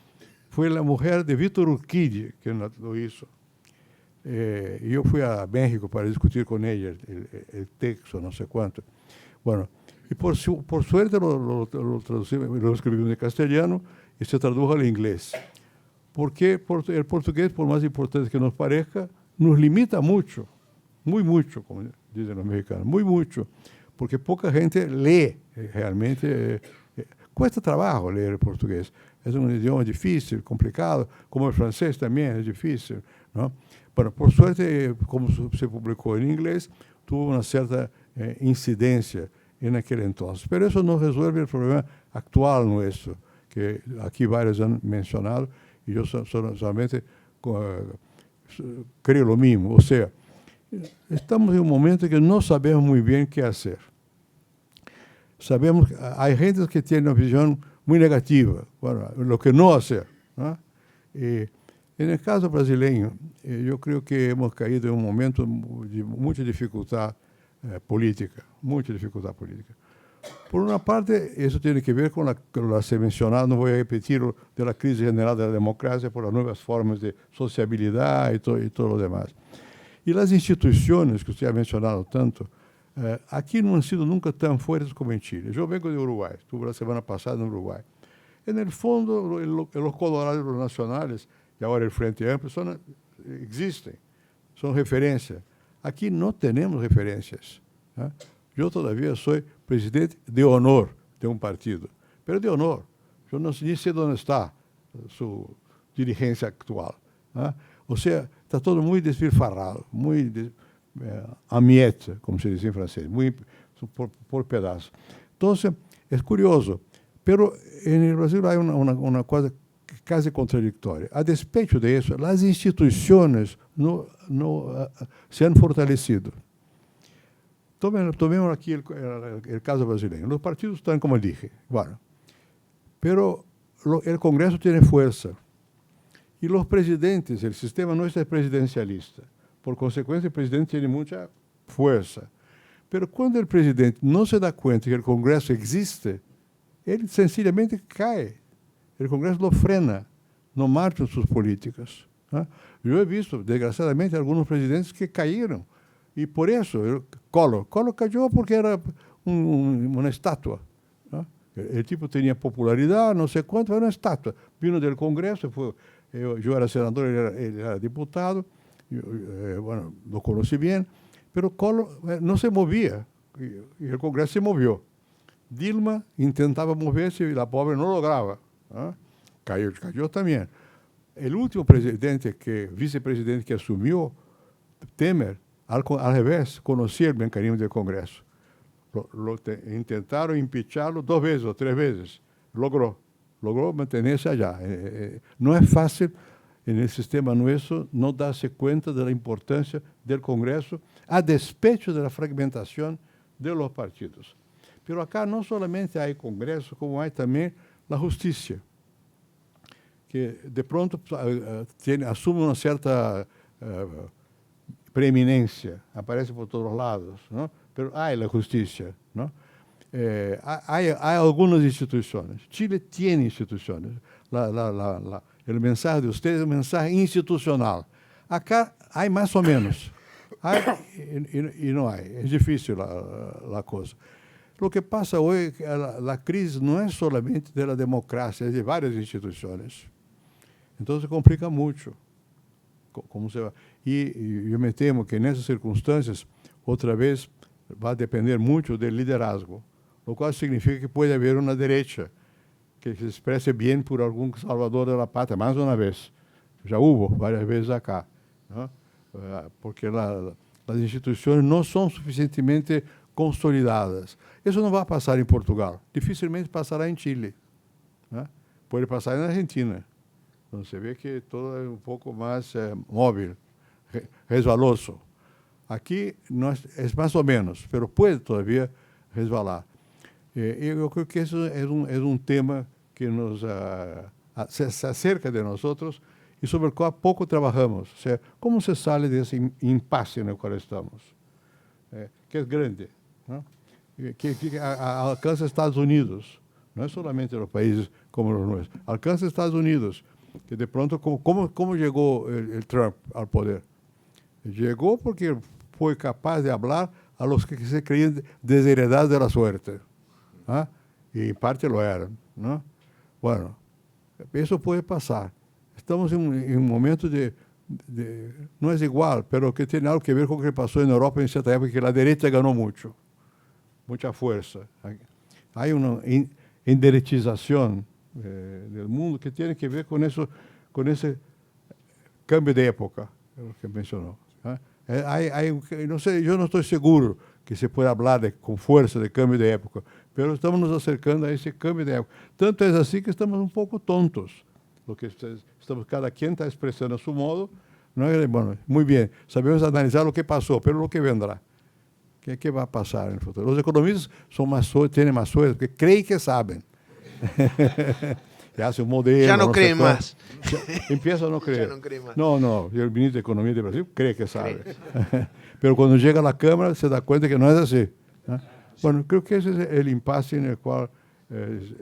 fue la mujer de Vítor Urquidi que lo hizo. Y yo fui a México para discutir con ella el texto, no sé cuánto. Bueno, y por suerte lo traducí, lo escribí en castellano y se tradujo al inglés. Porque el portugués, por más importante que nos parezca, nos limita mucho, muy mucho, como dicen los mexicanos, muy mucho, porque poca gente lee realmente. Cuesta trabajo leer el portugués. Es un idioma difícil, complicado, como el francés también es difícil, ¿no? Bueno, por suerte, como se publicó en inglés, tuvo una cierta incidencia en aquel entonces. Pero eso no resuelve el problema actual nuestro, que aquí varios han mencionado, y yo solamente creo lo mismo. O sea, estamos en un momento que no sabemos muy bien qué hacer. Sabemos, hay gente que tiene una visión muy negativa, bueno, lo que no hacer, ¿no? En el caso brasileño, yo creo que hemos caído en un momento de mucha dificultad política, mucha dificultad política. Por una parte, eso tiene que ver con la se mencionado, no voy a repetirlo, de la crisis general de la democracia por las nuevas formas de sociabilidad y todo lo demás. Y las instituciones que usted ha mencionado tanto, aquí no han sido nunca tan fuertes como en Chile. Yo vengo de Uruguay, estuve la semana pasada en Uruguay. En el fondo, los colorados nacionales y ahora el Frente Amplio existen, son referencias. Aquí no tenemos referencias, ¿eh? Yo todavía soy presidente de honor de un partido, pero de honor. Yo no ni sé dónde está su dirigencia actual, ¿eh? O sea, está todo muy desfilfarrado, muy a miette, como se dice en francés, muy por pedazos. Entonces, es curioso, pero en el Brasil hay una cosa casi contradictoria. A despecho de eso, las instituciones no se han fortalecido. Tomemos aquí el caso brasileño. Los partidos están, como dije, bueno, pero el Congreso tiene fuerza. Y los presidentes, el sistema nuestro es presidencialista. Por consequência, o presidente tem muita força. Mas quando o presidente não se dá conta que o Congresso existe, ele sencillamente cai. O Congresso lo frena, não marcha suas políticas. Eu he visto, desgraçadamente, alguns presidentes que caíram. E por isso, Collor caiu porque era uma estátua. O tipo tinha popularidade, não sei quanto, era uma estátua. Vino do Congresso, eu era senador, ele era deputado, bueno, lo conheci bem, mas Collor não se movia, e o Congresso se moveu. Dilma intentava mover-se e a pobre não lograva. Caiu também. O último vice-presidente que assumiu, Temer, al revés, conhecia o mecanismo do Congresso. Intentaram impeachá-lo 2 vezes ou 3 vezes. Logrou manter-se allá. Não é fácil, no sistema nosso, não dar-se conta da importância do Congresso, a despecho da fragmentação dos partidos. Mas acá não somente há Congresso, como há também a justiça, que de pronto assume uma certa preeminência, aparece por todos os lados, não? Mas há a justiça, não? Há algumas instituições. Chile tem instituições. O mensagem de vocês é um mensagem institucional. Acá há mais ou menos. E não há. É difícil a coisa. O que passa hoje, a crise não é solamente da democracia, é de várias instituições. Então se complica muito. Como se vai. E eu me temo que nessas circunstâncias, outra vez, vai depender muito do liderazgo, o qual significa que pode haver uma direita que se expresse bem por algum salvador da pátria, mais uma vez. Já houve várias vezes acá. Não? Porque as instituições não são suficientemente consolidadas. Isso não vai passar em Portugal. Dificilmente passará em Chile. Né? Pode passar na Argentina. Então, você vê que todo é um pouco mais móvel, resvaloso. Aqui é mais ou menos, mas pode todavia resvalar. Eu creio que isso é um tema que nos se acerca de nós e sobre o qual pouco trabalhamos. O seja, como se sai desse impasse no qual estamos? Que é grande, não? Que alcança Estados Unidos. Não é somente os países como os nossos. Alcança Estados Unidos. Que de pronto, como chegou o Trump ao poder? Chegou porque foi capaz de falar a los que se creían desheredados de la suerte. E em parte lo eram. ¿No? Bueno, isso pode passar. Estamos em um momento não é igual, mas que tem algo a ver com o que passou na Europa em certa época, que a direita ganhou muito, muita força. Há uma enderetização do mundo que tem a ver com esse cambio de época, que mencionou. Eu não estou seguro que se pode falar com força de cambio de época, mas estamos nos acercando a esse cambio de época. Tanto é assim que estamos um pouco tontos, porque cada quem está expressando a seu modo. Não é? Bueno, muito bem, sabemos analisar o que passou, mas o que vendrá. O que vai passar no futuro? Os economistas têm mais sorte, porque creem que sabem. Hace un modelo. Ya no creen más. Empieza a no creer. Ya no creen más. No, el ministro de Economía de Brasil cree que sabe. Pero cuando llega a la Cámara se da cuenta que no es así. Bueno, creo que ese es el impasse en el cual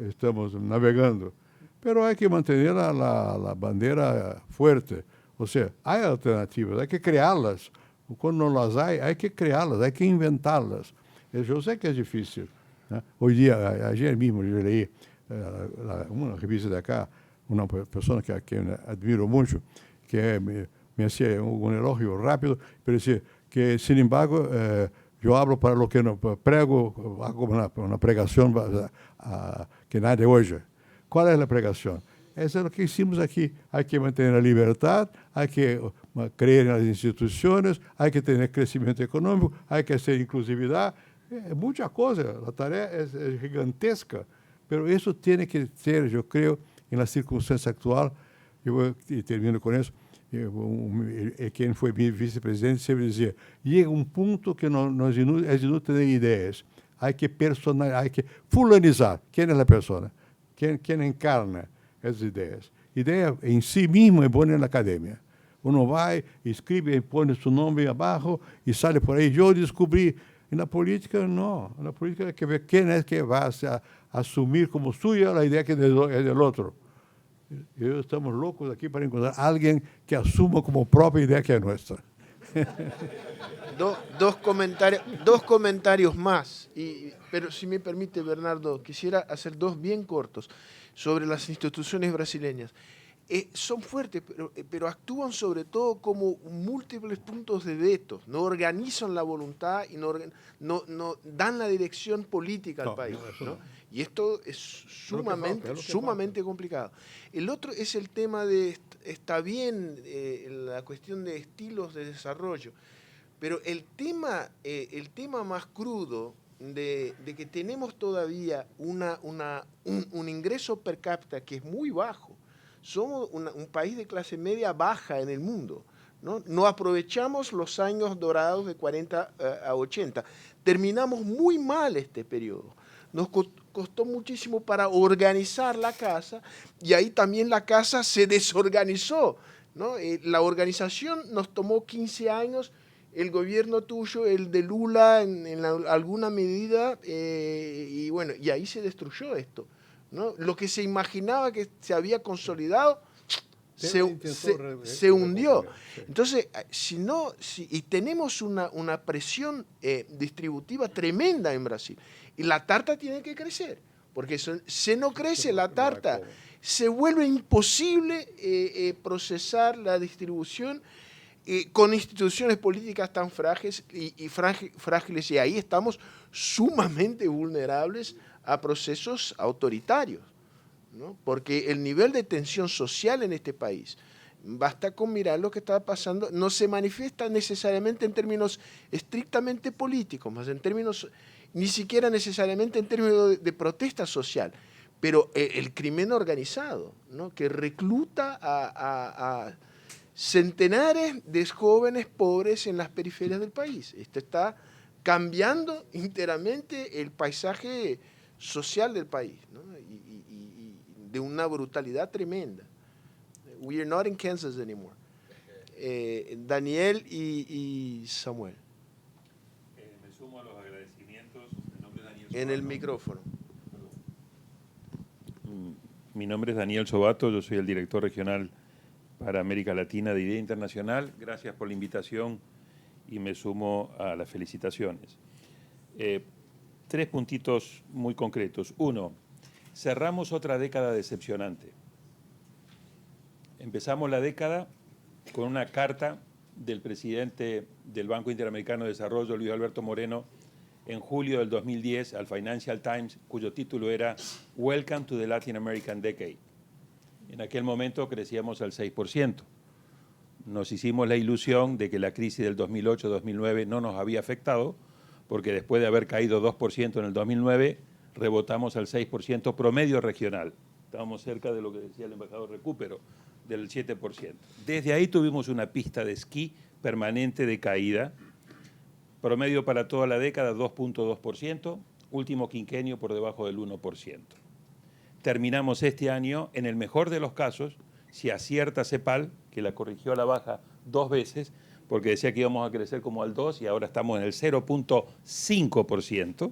estamos navegando. Pero hay que mantener la bandera fuerte. O sea, hay alternativas, hay que crearlas. Cuando no las hay que crearlas, hay que inventarlas. Yo sé que es difícil. Hoy día, ayer mismo yo leí uma revista de acá, uma pessoa que admiro muito, que me hacía um elogio rápido, pero decía que, sin embargo, eu hablo para lo que no prego, hago uma pregação que nada hoje. Qual é a pregação? Essa é o que hicimos aqui. Há que manter a liberdade, há que crer nas instituições, há que ter crescimento econômico, há que ter inclusividade. É muita coisa, a tarefa é gigantesca. Pero isso tem que ser, eu creio, na circunstância atual, e termino com isso, quem foi vice-presidente sempre dizia, chega um ponto que é inútil ter ideias, há que fulanizar, quem é a pessoa, quem encarna essas ideias. Ideia em si mesmo é boa na academia, Uno va y escribe, pone su nombre abajo y sale por ahí. Yo descubrí. En la política, no. En la política hay que ver quién es que va a asumir como suya la idea que es del otro. Y estamos locos aquí para encontrar a alguien que asuma como propia idea que es nuestra. Dos comentarios más. Pero si me permite, Bernardo, quisiera hacer dos bien cortos sobre las instituciones brasileñas. Son fuertes, pero actúan sobre todo como múltiples puntos de veto. No organizan la voluntad y no dan la dirección política al país, ¿no? Y esto es sumamente complicado. El otro es el tema de, está bien la cuestión de estilos de desarrollo, pero el tema más crudo de que tenemos todavía un ingreso per cápita que es muy bajo. Somos un país de clase media baja en el mundo, ¿no? No aprovechamos los años dorados de 40 a 80. Terminamos muy mal este periodo. Nos costó muchísimo para organizar la casa y ahí también la casa se desorganizó, ¿no? La organización nos tomó 15 años, el gobierno tuyo, el de Lula en alguna medida, y bueno, y ahí se destruyó esto, ¿no? Lo que se imaginaba que se había consolidado se hundió. Entonces, y tenemos una presión distributiva tremenda en Brasil. Y la tarta tiene que crecer, porque si no crece la tarta, se vuelve imposible procesar la distribución con instituciones políticas tan frágiles y ahí estamos sumamente vulnerables a procesos autoritarios, ¿no? Porque el nivel de tensión social en este país, basta con mirar lo que está pasando, no se manifiesta necesariamente en términos estrictamente políticos, más en términos, ni siquiera necesariamente en términos de protesta social, pero el crimen organizado, ¿no? Que recluta a centenares de jóvenes pobres en las periferias del país. Esto está cambiando enteramente el paisaje social del país, ¿no? Y de una brutalidad tremenda. We are not in Kansas anymore. Daniel y Samuel. Me sumo a los agradecimientos. Mi nombre es Daniel en el micrófono. Mi nombre es Daniel Sobato, yo soy el director regional para América Latina de IDEA Internacional. Gracias por la invitación y me sumo a las felicitaciones. 3 puntitos muy concretos. 1, cerramos otra década decepcionante. Empezamos la década con una carta del presidente del Banco Interamericano de Desarrollo, Luis Alberto Moreno, en julio del 2010 al Financial Times, cuyo título era Welcome to the Latin American Decade. En aquel momento crecíamos al 6%. Nos hicimos la ilusión de que la crisis del 2008-2009 no nos había afectado, porque después de haber caído 2% en el 2009, rebotamos al 6% promedio regional. Estábamos cerca de lo que decía el embajador Recupero, del 7%. Desde ahí tuvimos una pista de esquí permanente de caída, promedio para toda la década 2.2%, último quinquenio por debajo del 1%. Terminamos este año, en el mejor de los casos, si acierta CEPAL, que la corrigió a la baja 2 veces, porque decía que íbamos a crecer como al 2% y ahora estamos en el 0.5%,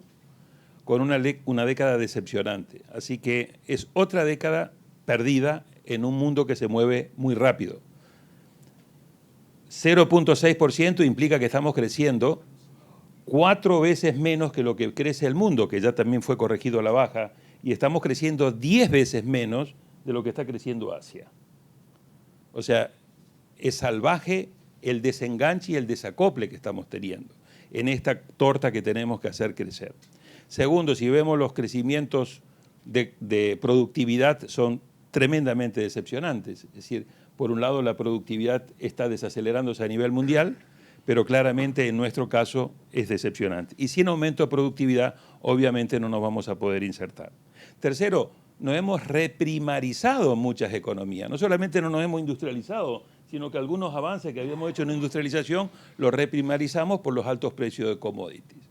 con una década decepcionante. Así que es otra década perdida en un mundo que se mueve muy rápido. 0.6% implica que estamos creciendo 4 veces menos que lo que crece el mundo, que ya también fue corregido a la baja, y estamos creciendo 10 veces menos de lo que está creciendo Asia. O sea, es salvaje el desenganche y el desacople que estamos teniendo en esta torta que tenemos que hacer crecer. Segundo, si vemos los crecimientos de productividad son tremendamente decepcionantes. Es decir, por un lado la productividad está desacelerándose a nivel mundial, pero claramente en nuestro caso es decepcionante. Y sin aumento de productividad, obviamente no nos vamos a poder insertar. Tercero, nos hemos reprimarizado muchas economías. No solamente no nos hemos industrializado, sino que algunos avances que habíamos hecho en industrialización los reprimarizamos por los altos precios de commodities.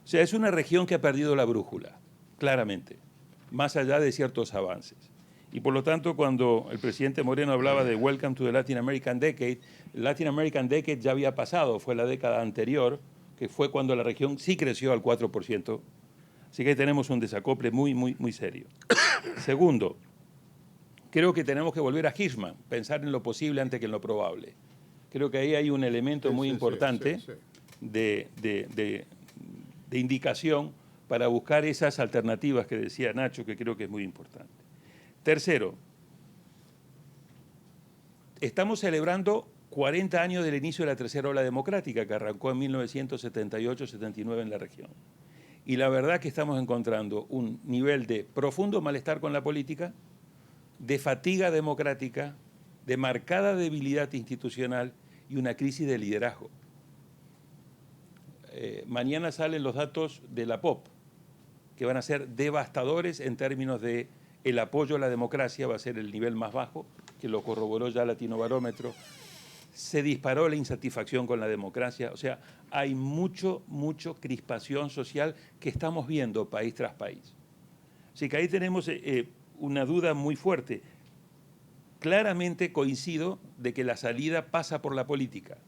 O sea, es una región que ha perdido la brújula, claramente, más allá de ciertos avances. Y por lo tanto, cuando el presidente Moreno hablaba de Welcome to the Latin American Decade, el Latin American Decade ya había pasado, fue la década anterior, que fue cuando la región sí creció al 4%. Así que ahí tenemos un desacople muy, muy, muy serio. Segundo, creo que tenemos que volver a Hirschman, pensar en lo posible antes que en lo probable. Creo que ahí hay un elemento muy importante de indicación para buscar esas alternativas que decía Nacho, que creo que es muy importante. Tercero, estamos celebrando 40 años del inicio de la tercera ola democrática, que arrancó en 1978-79 en la región. Y la verdad que estamos encontrando un nivel de profundo malestar con la política, de fatiga democrática, de marcada debilidad institucional y una crisis de liderazgo. Mañana salen los datos de la POP, que van a ser devastadores en términos de el apoyo a la democracia, va a ser el nivel más bajo, que lo corroboró ya Latinobarómetro. Se disparó la insatisfacción con la democracia, o sea, hay mucho crispación social que estamos viendo país tras país. Así que ahí tenemos una duda muy fuerte. Claramente coincido de que la salida pasa por la política.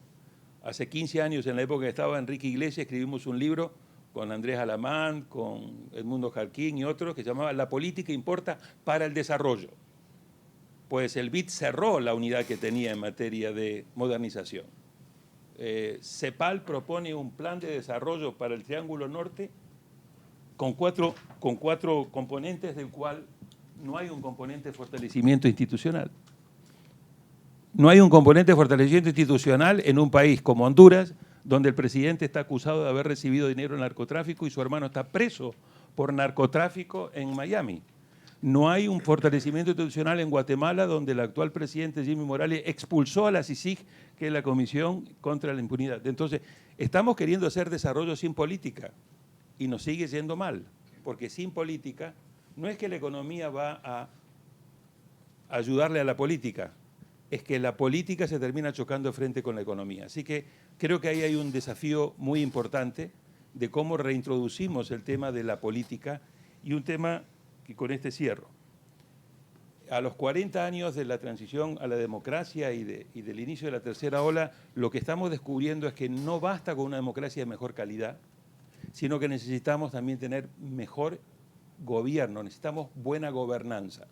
Hace 15 años, en la época que estaba Enrique Iglesias, escribimos un libro con Andrés Alamán, con Edmundo Jarquín y otros, que se llamaba La política importa para el desarrollo. Pues el BID cerró la unidad que tenía en materia de modernización. CEPAL propone un plan de desarrollo para el Triángulo Norte con cuatro componentes, del cual no hay un componente de fortalecimiento institucional. No hay un componente de fortalecimiento institucional en un país como Honduras, donde el presidente está acusado de haber recibido dinero en narcotráfico y su hermano está preso por narcotráfico en Miami. No hay un fortalecimiento institucional en Guatemala, donde el actual presidente Jimmy Morales expulsó a la CICIG, que es la Comisión contra la Impunidad. Entonces, estamos queriendo hacer desarrollo sin política y nos sigue yendo mal, porque sin política no es que la economía va a ayudarle a la política, es que la política se termina chocando frente con la economía. Así que creo que ahí hay un desafío muy importante de cómo reintroducimos el tema de la política y un tema que con este cierro. A los 40 años de la transición a la democracia y del inicio de la tercera ola, lo que estamos descubriendo es que no basta con una democracia de mejor calidad, sino que necesitamos también tener mejor gobierno, necesitamos buena gobernanza.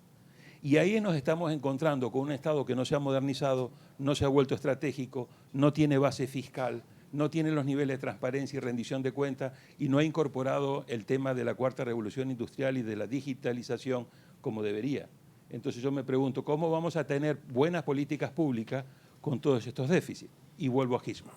Y ahí nos estamos encontrando con un Estado que no se ha modernizado, no se ha vuelto estratégico, no tiene base fiscal, no tiene los niveles de transparencia y rendición de cuentas y no ha incorporado el tema de la cuarta revolución industrial y de la digitalización como debería. Entonces yo me pregunto, ¿cómo vamos a tener buenas políticas públicas con todos estos déficits? Y vuelvo a Hirschman.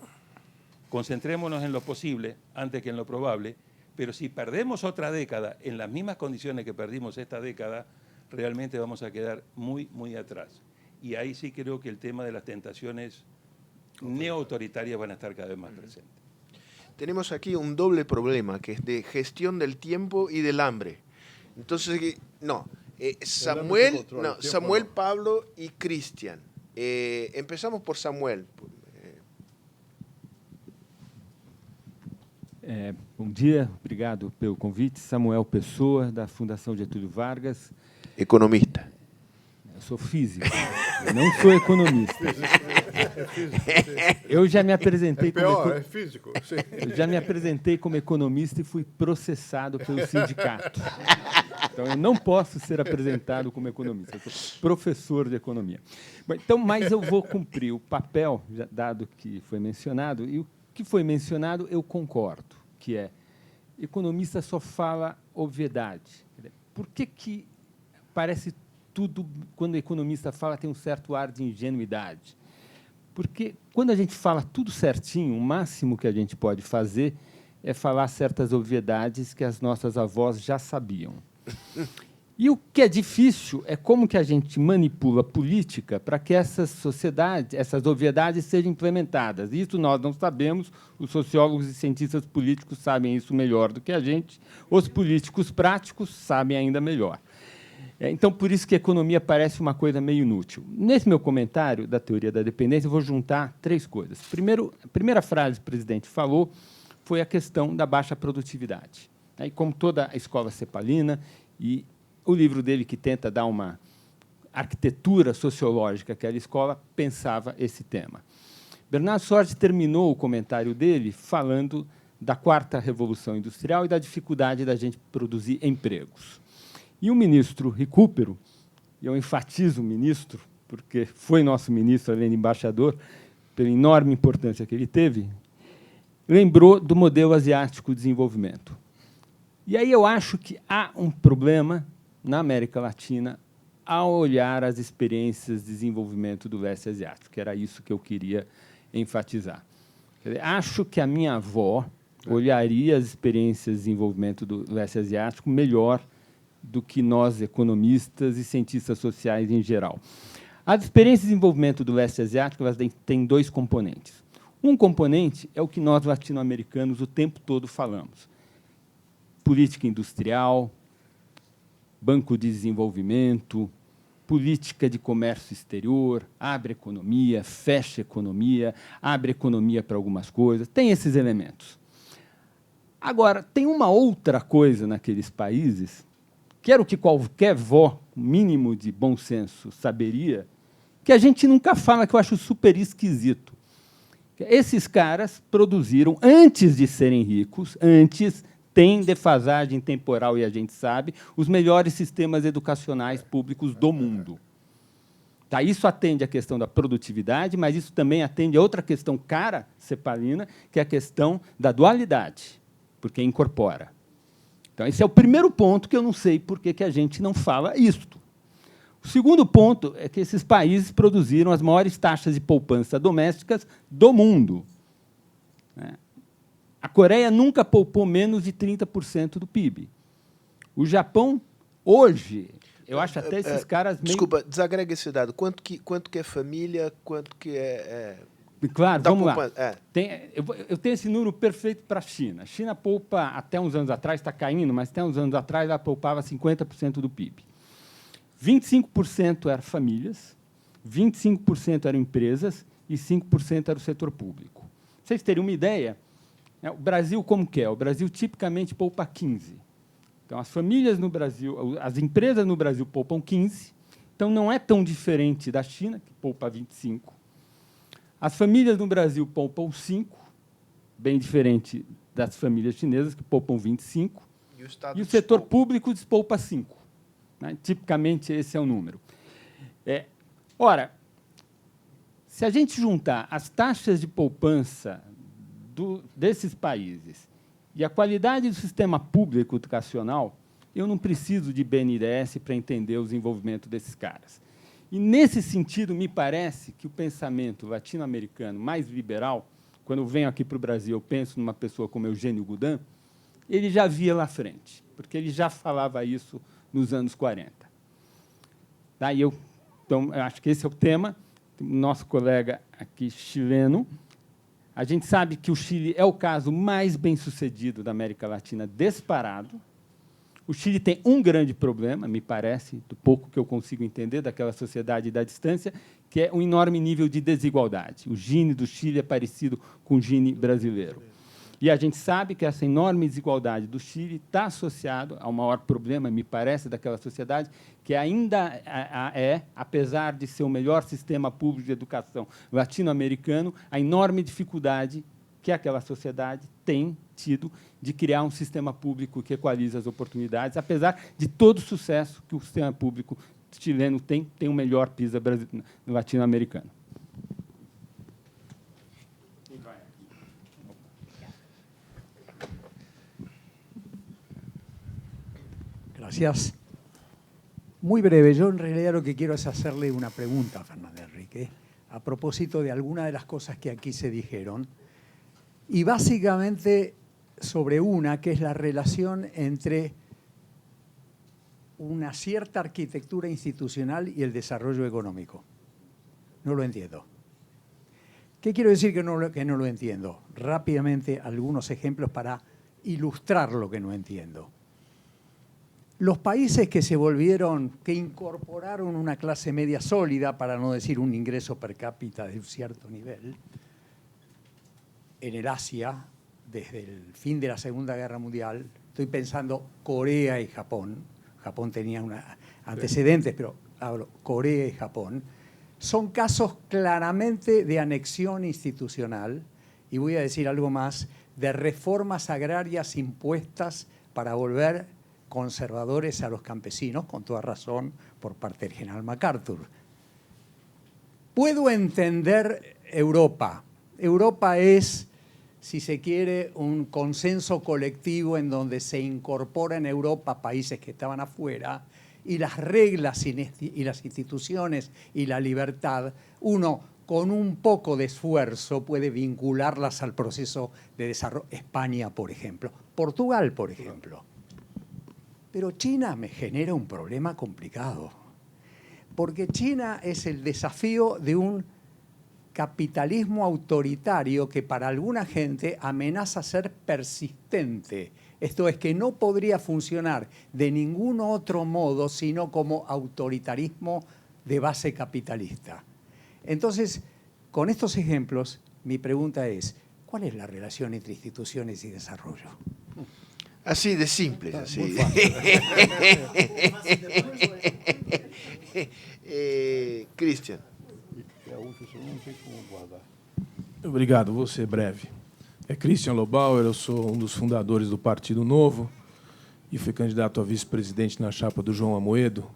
Concentrémonos en lo posible antes que en lo probable, pero si perdemos otra década en las mismas condiciones que perdimos esta década, realmente vamos a quedar muy, muy atrás. Y ahí sí creo que el tema de las tentaciones neoautoritarias van a estar cada vez más presentes. Tenemos aquí un doble problema, que es de gestión del tiempo y del hambre. Entonces, Samuel, Pablo y Cristian. Empezamos por Samuel. Bom dia, obrigado pelo convite. Samuel Pessoa, da Fundação Getúlio Vargas. Economista. Eu sou físico, eu não sou economista. Eu já me apresentei como físico. Eu já me apresentei como economista e fui processado pelo sindicato. Então eu não posso ser apresentado como economista. Eu sou professor de economia. Bom, então, mas eu vou cumprir o papel, dado que foi mencionado, e o que foi mencionado eu concordo, que é economista só fala obviedade. Por que parece tudo, quando o economista fala, tem um certo ar de ingenuidade? Porque quando a gente fala tudo certinho, o máximo que a gente pode fazer é falar certas obviedades que as nossas avós já sabiam. E o que é difícil é como que a gente manipula a política para que essas obviedades sejam implementadas. Isso nós não sabemos, os sociólogos e cientistas políticos sabem isso melhor do que a gente, os políticos práticos sabem ainda melhor. Então, por isso que a economia parece uma coisa meio inútil. Nesse meu comentário da teoria da dependência, eu vou juntar três coisas. Primeiro, a primeira frase que o presidente falou foi a questão da baixa produtividade. E como toda a escola cepalina, e o livro dele que tenta dar uma arquitetura sociológica que era a escola pensava esse tema. Bernardo Sorge terminou o comentário dele falando da quarta revolução industrial e da dificuldade da gente produzir empregos. E o ministro Recupero, e eu enfatizo o ministro, porque foi nosso ministro, além de embaixador, pela enorme importância que ele teve, lembrou do modelo asiático de desenvolvimento. E aí eu acho que há um problema na América Latina ao olhar as experiências de desenvolvimento do leste asiático, que era isso que eu queria enfatizar. Quer dizer, acho que a minha avó olharia as experiências de desenvolvimento do leste asiático melhor do que nós, economistas e cientistas sociais em geral. As experiências de desenvolvimento do leste asiático elas têm dois componentes. Um componente é o que nós, latino-americanos, o tempo todo falamos. Política industrial, banco de desenvolvimento, política de comércio exterior, abre economia, fecha economia, abre economia para algumas coisas, tem esses elementos. Agora, tem uma outra coisa naqueles países, que era o que qualquer vó, mínimo de bom senso, saberia, que a gente nunca fala, que eu acho super esquisito. Esses caras produziram, antes de serem ricos, tem defasagem temporal, e a gente sabe, os melhores sistemas educacionais públicos do mundo. Tá, isso atende à questão da produtividade, mas isso também atende a outra questão cara, cepalina, que é a questão da dualidade, porque incorpora. Então, esse é o primeiro ponto que eu não sei por que a gente não fala isto. O segundo ponto é que esses países produziram as maiores taxas de poupança domésticas do mundo. A Coreia nunca poupou menos de 30% do PIB. O Japão, hoje, eu acho até esses caras meio... Desculpa, desagrega esse dado. Quanto que é família, quanto que é... Claro, vamos lá. Eu tenho esse número perfeito para a China. A China poupa, até uns anos atrás, está caindo, mas até uns anos atrás ela poupava 50% do PIB. 25% eram famílias, 25% eram empresas e 5% era o setor público. Pra vocês terem uma ideia, o Brasil como que é? O Brasil tipicamente poupa 15%. Então, as famílias no Brasil, as empresas no Brasil poupam 15%, então não é tão diferente da China, que poupa 25%. As famílias no Brasil poupam 5%, bem diferente das famílias chinesas, que poupam 25%, e o setor público despoupa 5%. Né? Tipicamente, esse é o número. Ora, se a gente juntar as taxas de poupança desses países e a qualidade do sistema público educacional, eu não preciso de BNDES para entender o desenvolvimento desses caras. E, nesse sentido, me parece que o pensamento latino-americano mais liberal, quando eu venho aqui para o Brasil, eu penso numa pessoa como Eugênio Goudin, ele já via lá à frente, porque ele já falava isso nos anos 40. Daí então, eu acho que esse é o tema. Nosso colega aqui, chileno, a gente sabe que o Chile é o caso mais bem-sucedido da América Latina, disparado. O Chile tem um grande problema, me parece, do pouco que eu consigo entender daquela sociedade da distância, que é um enorme nível de desigualdade. O Gini do Chile é parecido com o Gini brasileiro. E a gente sabe que essa enorme desigualdade do Chile está associada ao maior problema, me parece, daquela sociedade, que ainda apesar de ser o melhor sistema público de educação latino-americano, a enorme dificuldade que aquela sociedade tem tido de criar um sistema público que equaliza as oportunidades, apesar de todo o sucesso que o sistema público chileno tem o melhor PISA latino-americano. Gracias. Muy breve. Yo en realidad lo que quiero es hacerle una pregunta a Fernández Enrique a propósito de algunas de las cosas que aquí se dijeron y básicamente sobre una que es la relación entre una cierta arquitectura institucional y el desarrollo económico. No lo entiendo. ¿Qué quiero decir que no lo entiendo? Rápidamente algunos ejemplos para ilustrar lo que no entiendo. Los países que incorporaron una clase media sólida, para no decir un ingreso per cápita de un cierto nivel, en el Asia, desde el fin de la Segunda Guerra Mundial, estoy pensando Corea y Japón. Japón tenía antecedentes, pero hablo Corea y Japón, son casos claramente de anexión institucional, y voy a decir algo más, de reformas agrarias impuestas para volver conservadores a los campesinos, con toda razón, por parte del general MacArthur. Puedo entender Europa. Europa es, si se quiere, un consenso colectivo en donde se incorporan en Europa países que estaban afuera, y las reglas y las instituciones y la libertad, uno con un poco de esfuerzo puede vincularlas al proceso de desarrollo. España, por ejemplo. Portugal, por ejemplo. Pero China me genera un problema complicado, porque China es el desafío de un capitalismo autoritario que para alguna gente amenaza ser persistente. Esto es que no podría funcionar de ningún otro modo sino como autoritarismo de base capitalista. Entonces, con estos ejemplos, mi pregunta es, ¿cuál es la relación entre instituciones y desarrollo? Así de simples, así. Christian. Obrigado, vou ser breve. É Christian Lobauer, eu sou um dos fundadores do Partido Novo e fui candidato a vice-presidente na chapa do João Amoedo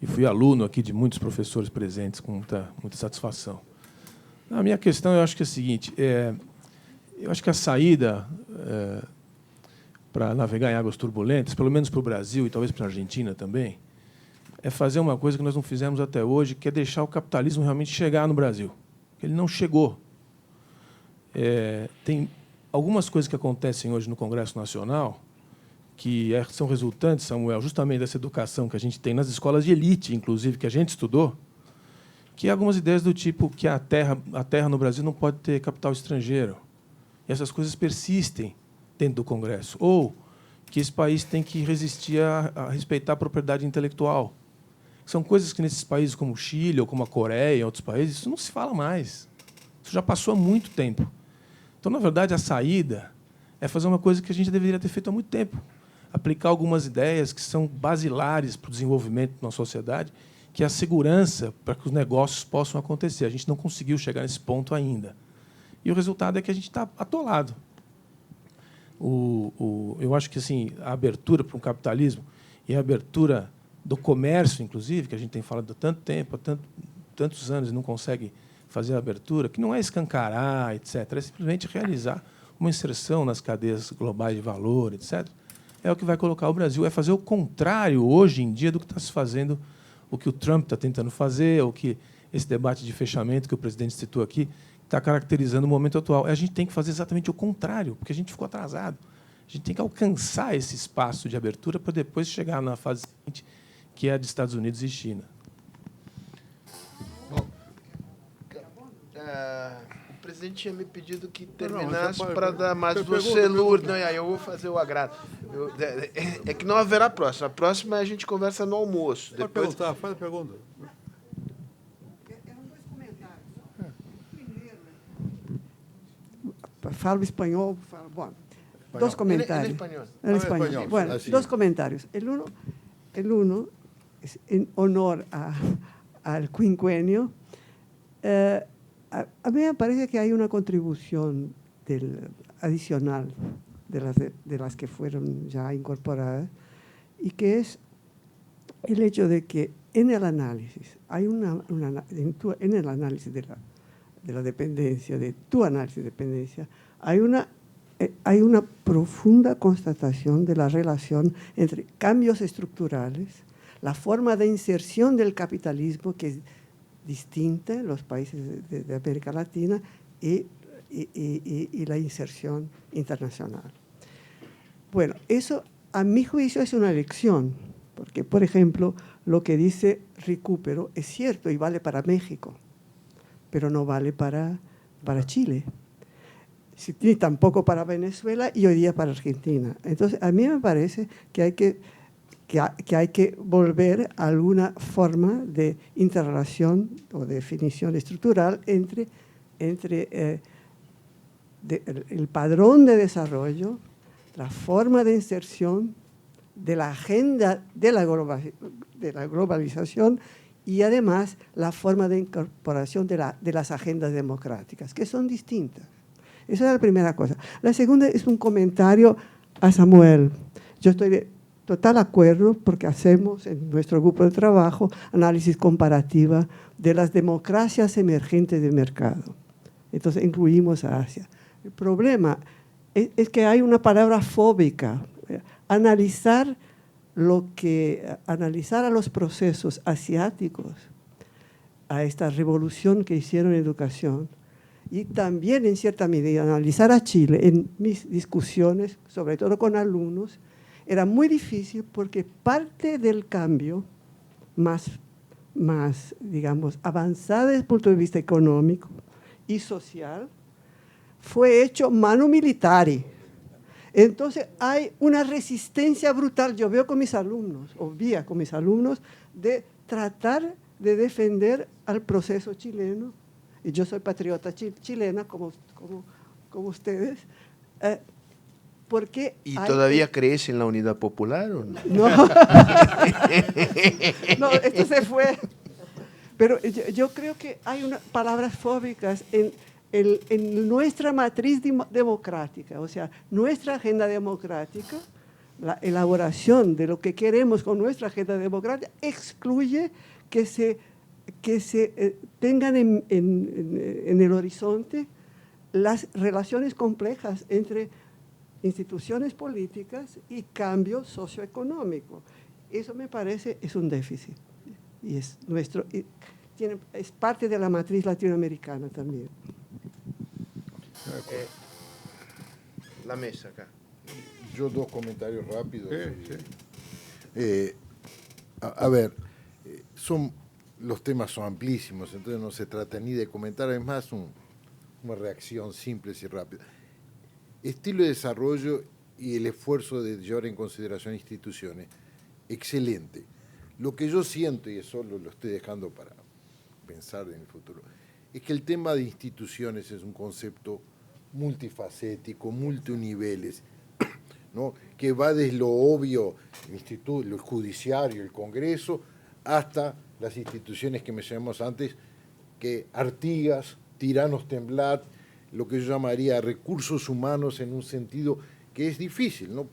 e fui aluno aqui de muitos professores presentes com muita satisfação. A minha questão, eu acho que é a seguinte, eu acho que a saída para navegar em águas turbulentas, pelo menos para o Brasil e talvez para a Argentina também, é fazer uma coisa que nós não fizemos até hoje, que é deixar o capitalismo realmente chegar no Brasil. Ele não chegou. Tem algumas coisas que acontecem hoje no Congresso Nacional que são resultantes, Samuel, justamente dessa educação que a gente tem nas escolas de elite, inclusive, que a gente estudou, que é algumas ideias do tipo que a terra no Brasil não pode ter capital estrangeiro. E essas coisas persistem dentro do Congresso. Ou que esse país tem que resistir a respeitar a propriedade intelectual. São coisas que nesses países como o Chile ou como a Coreia, em outros países, isso não se fala mais. Isso já passou há muito tempo. Então, na verdade, a saída é fazer uma coisa que a gente deveria ter feito há muito tempo. Aplicar algumas ideias que são basilares para o desenvolvimento de uma sociedade, que é a segurança para que os negócios possam acontecer. A gente não conseguiu chegar nesse ponto ainda. E o resultado é que a gente está atolado. Eu acho que assim, a abertura para um capitalismo e a abertura do comércio, inclusive, que a gente tem falado há tanto tempo, há tantos anos e não consegue fazer a abertura, que não é escancarar, etc., é simplesmente realizar uma inserção nas cadeias globais de valor, etc., é o que vai colocar o Brasil. É fazer o contrário, hoje em dia, do que está se fazendo, o que o Trump está tentando fazer, o que esse debate de fechamento que o presidente citou aqui está caracterizando o momento atual. A gente tem que fazer exatamente o contrário, porque a gente ficou atrasado. A gente tem que alcançar esse espaço de abertura para depois chegar na fase seguinte, que é a de Estados Unidos e China. Bom, o presidente tinha me pedido que terminasse para dar mais você, Lourdes. Não, e aí eu vou fazer o agrado. É que não haverá próxima. A próxima a gente conversa no almoço. Pode perguntar, faz a pergunta. Eram dois comentários. Primeiro, falo espanhol, bom, dos comentarios. En español. Bueno, dos comentarios. El uno es en honor al quinquenio. A mí me parece que hay una contribución adicional de las que fueron ya incorporadas, y que es el hecho de que en el análisis, en el análisis de la dependencia, de tu análisis de dependencia, hay una profunda constatación de la relación entre cambios estructurales, la forma de inserción del capitalismo, que es distinta en los países de América Latina, y la inserción internacional. Bueno, eso a mi juicio es una lección, porque, por ejemplo, lo que dice Recupero es cierto y vale para México, pero no vale para Chile, ni tampoco para Venezuela y hoy día para Argentina. Entonces, a mí me parece que hay que volver a alguna forma de interrelación o definición estructural entre el padrón de desarrollo, la forma de inserción de la agenda de la globalización y además la forma de incorporación de las agendas democráticas, que son distintas. Esa es la primera cosa. La segunda es un comentario a Samuel. Yo estoy de total acuerdo porque hacemos en nuestro grupo de trabajo análisis comparativa de las democracias emergentes de mercado. Entonces incluimos a Asia. El problema es que hay una palabra fóbica. Analizar a los procesos asiáticos, a esta revolución que hicieron en educación, y también en cierta medida analizar a Chile en mis discusiones, sobre todo con alumnos, era muy difícil porque parte del cambio más digamos, avanzado desde el punto de vista económico y social fue hecho manu militari. Entonces hay una resistencia brutal, yo veo con mis alumnos, o vía con mis alumnos, de tratar de defender al proceso chileno, y yo soy patriota chilena como ustedes, porque ¿Y todavía crees en la unidad popular o no? No, no, esto se fue. Pero yo creo que hay palabras fóbicas en nuestra matriz democrática, o sea, nuestra agenda democrática, la elaboración de lo que queremos con nuestra agenda democrática excluye que se tengan en el horizonte las relaciones complejas entre instituciones políticas y cambio socioeconómico. Eso me parece es un déficit y es parte de la matriz latinoamericana también. La mesa acá. Yo dos comentarios rápidos. A ver, los temas son amplísimos, entonces no se trata ni de comentar, es más una reacción simple y rápida. Estilo de desarrollo y el esfuerzo de llevar en consideración instituciones, excelente. Lo que yo siento, y eso lo estoy dejando para pensar en el futuro, es que el tema de instituciones es un concepto multifacético, multiniveles, ¿no? Que va desde lo obvio, el judiciario, el Congreso, hasta las instituciones que mencionamos antes, que Artigas, Tiranos Temblat, lo que yo llamaría recursos humanos en un sentido que es difícil, ¿no?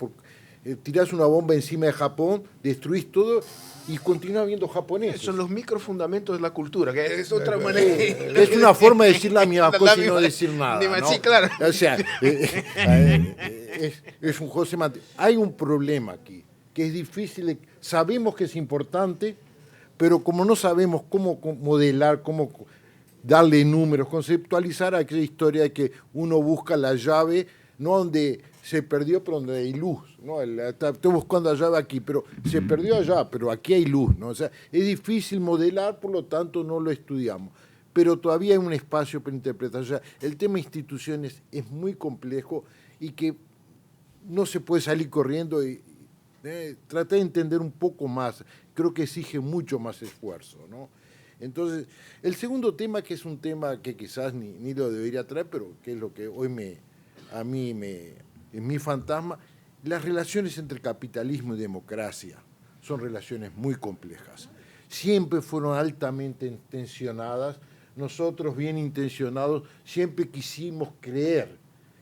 Tirás una bomba encima de Japón, destruís todo y continúa habiendo japoneses. Son los microfundamentos de la cultura, que es otra manera. Es una forma de decir la misma cosa y no decir nada, ¿no? Sí, claro. O sea, es un juego semántico. Hay un problema aquí, que es difícil, sabemos que es importante, pero como no sabemos cómo modelar, cómo darle números, conceptualizar aquella historia de que uno busca la llave, no donde se perdió, pero donde hay luz, ¿no? Estoy buscando la llave aquí, pero se perdió allá, pero aquí hay luz, ¿no? O sea, es difícil modelar, por lo tanto no lo estudiamos. Pero todavía hay un espacio para interpretar. O sea, el tema de instituciones es muy complejo y que no se puede salir corriendo y tratar de entender un poco más. Creo que exige mucho más esfuerzo, ¿no? Entonces, el segundo tema, que es un tema que quizás ni lo debería traer, pero que es lo que hoy a mí es mi fantasma, las relaciones entre capitalismo y democracia son relaciones muy complejas. Siempre fueron altamente intencionadas. Nosotros, bien intencionados, siempre quisimos creer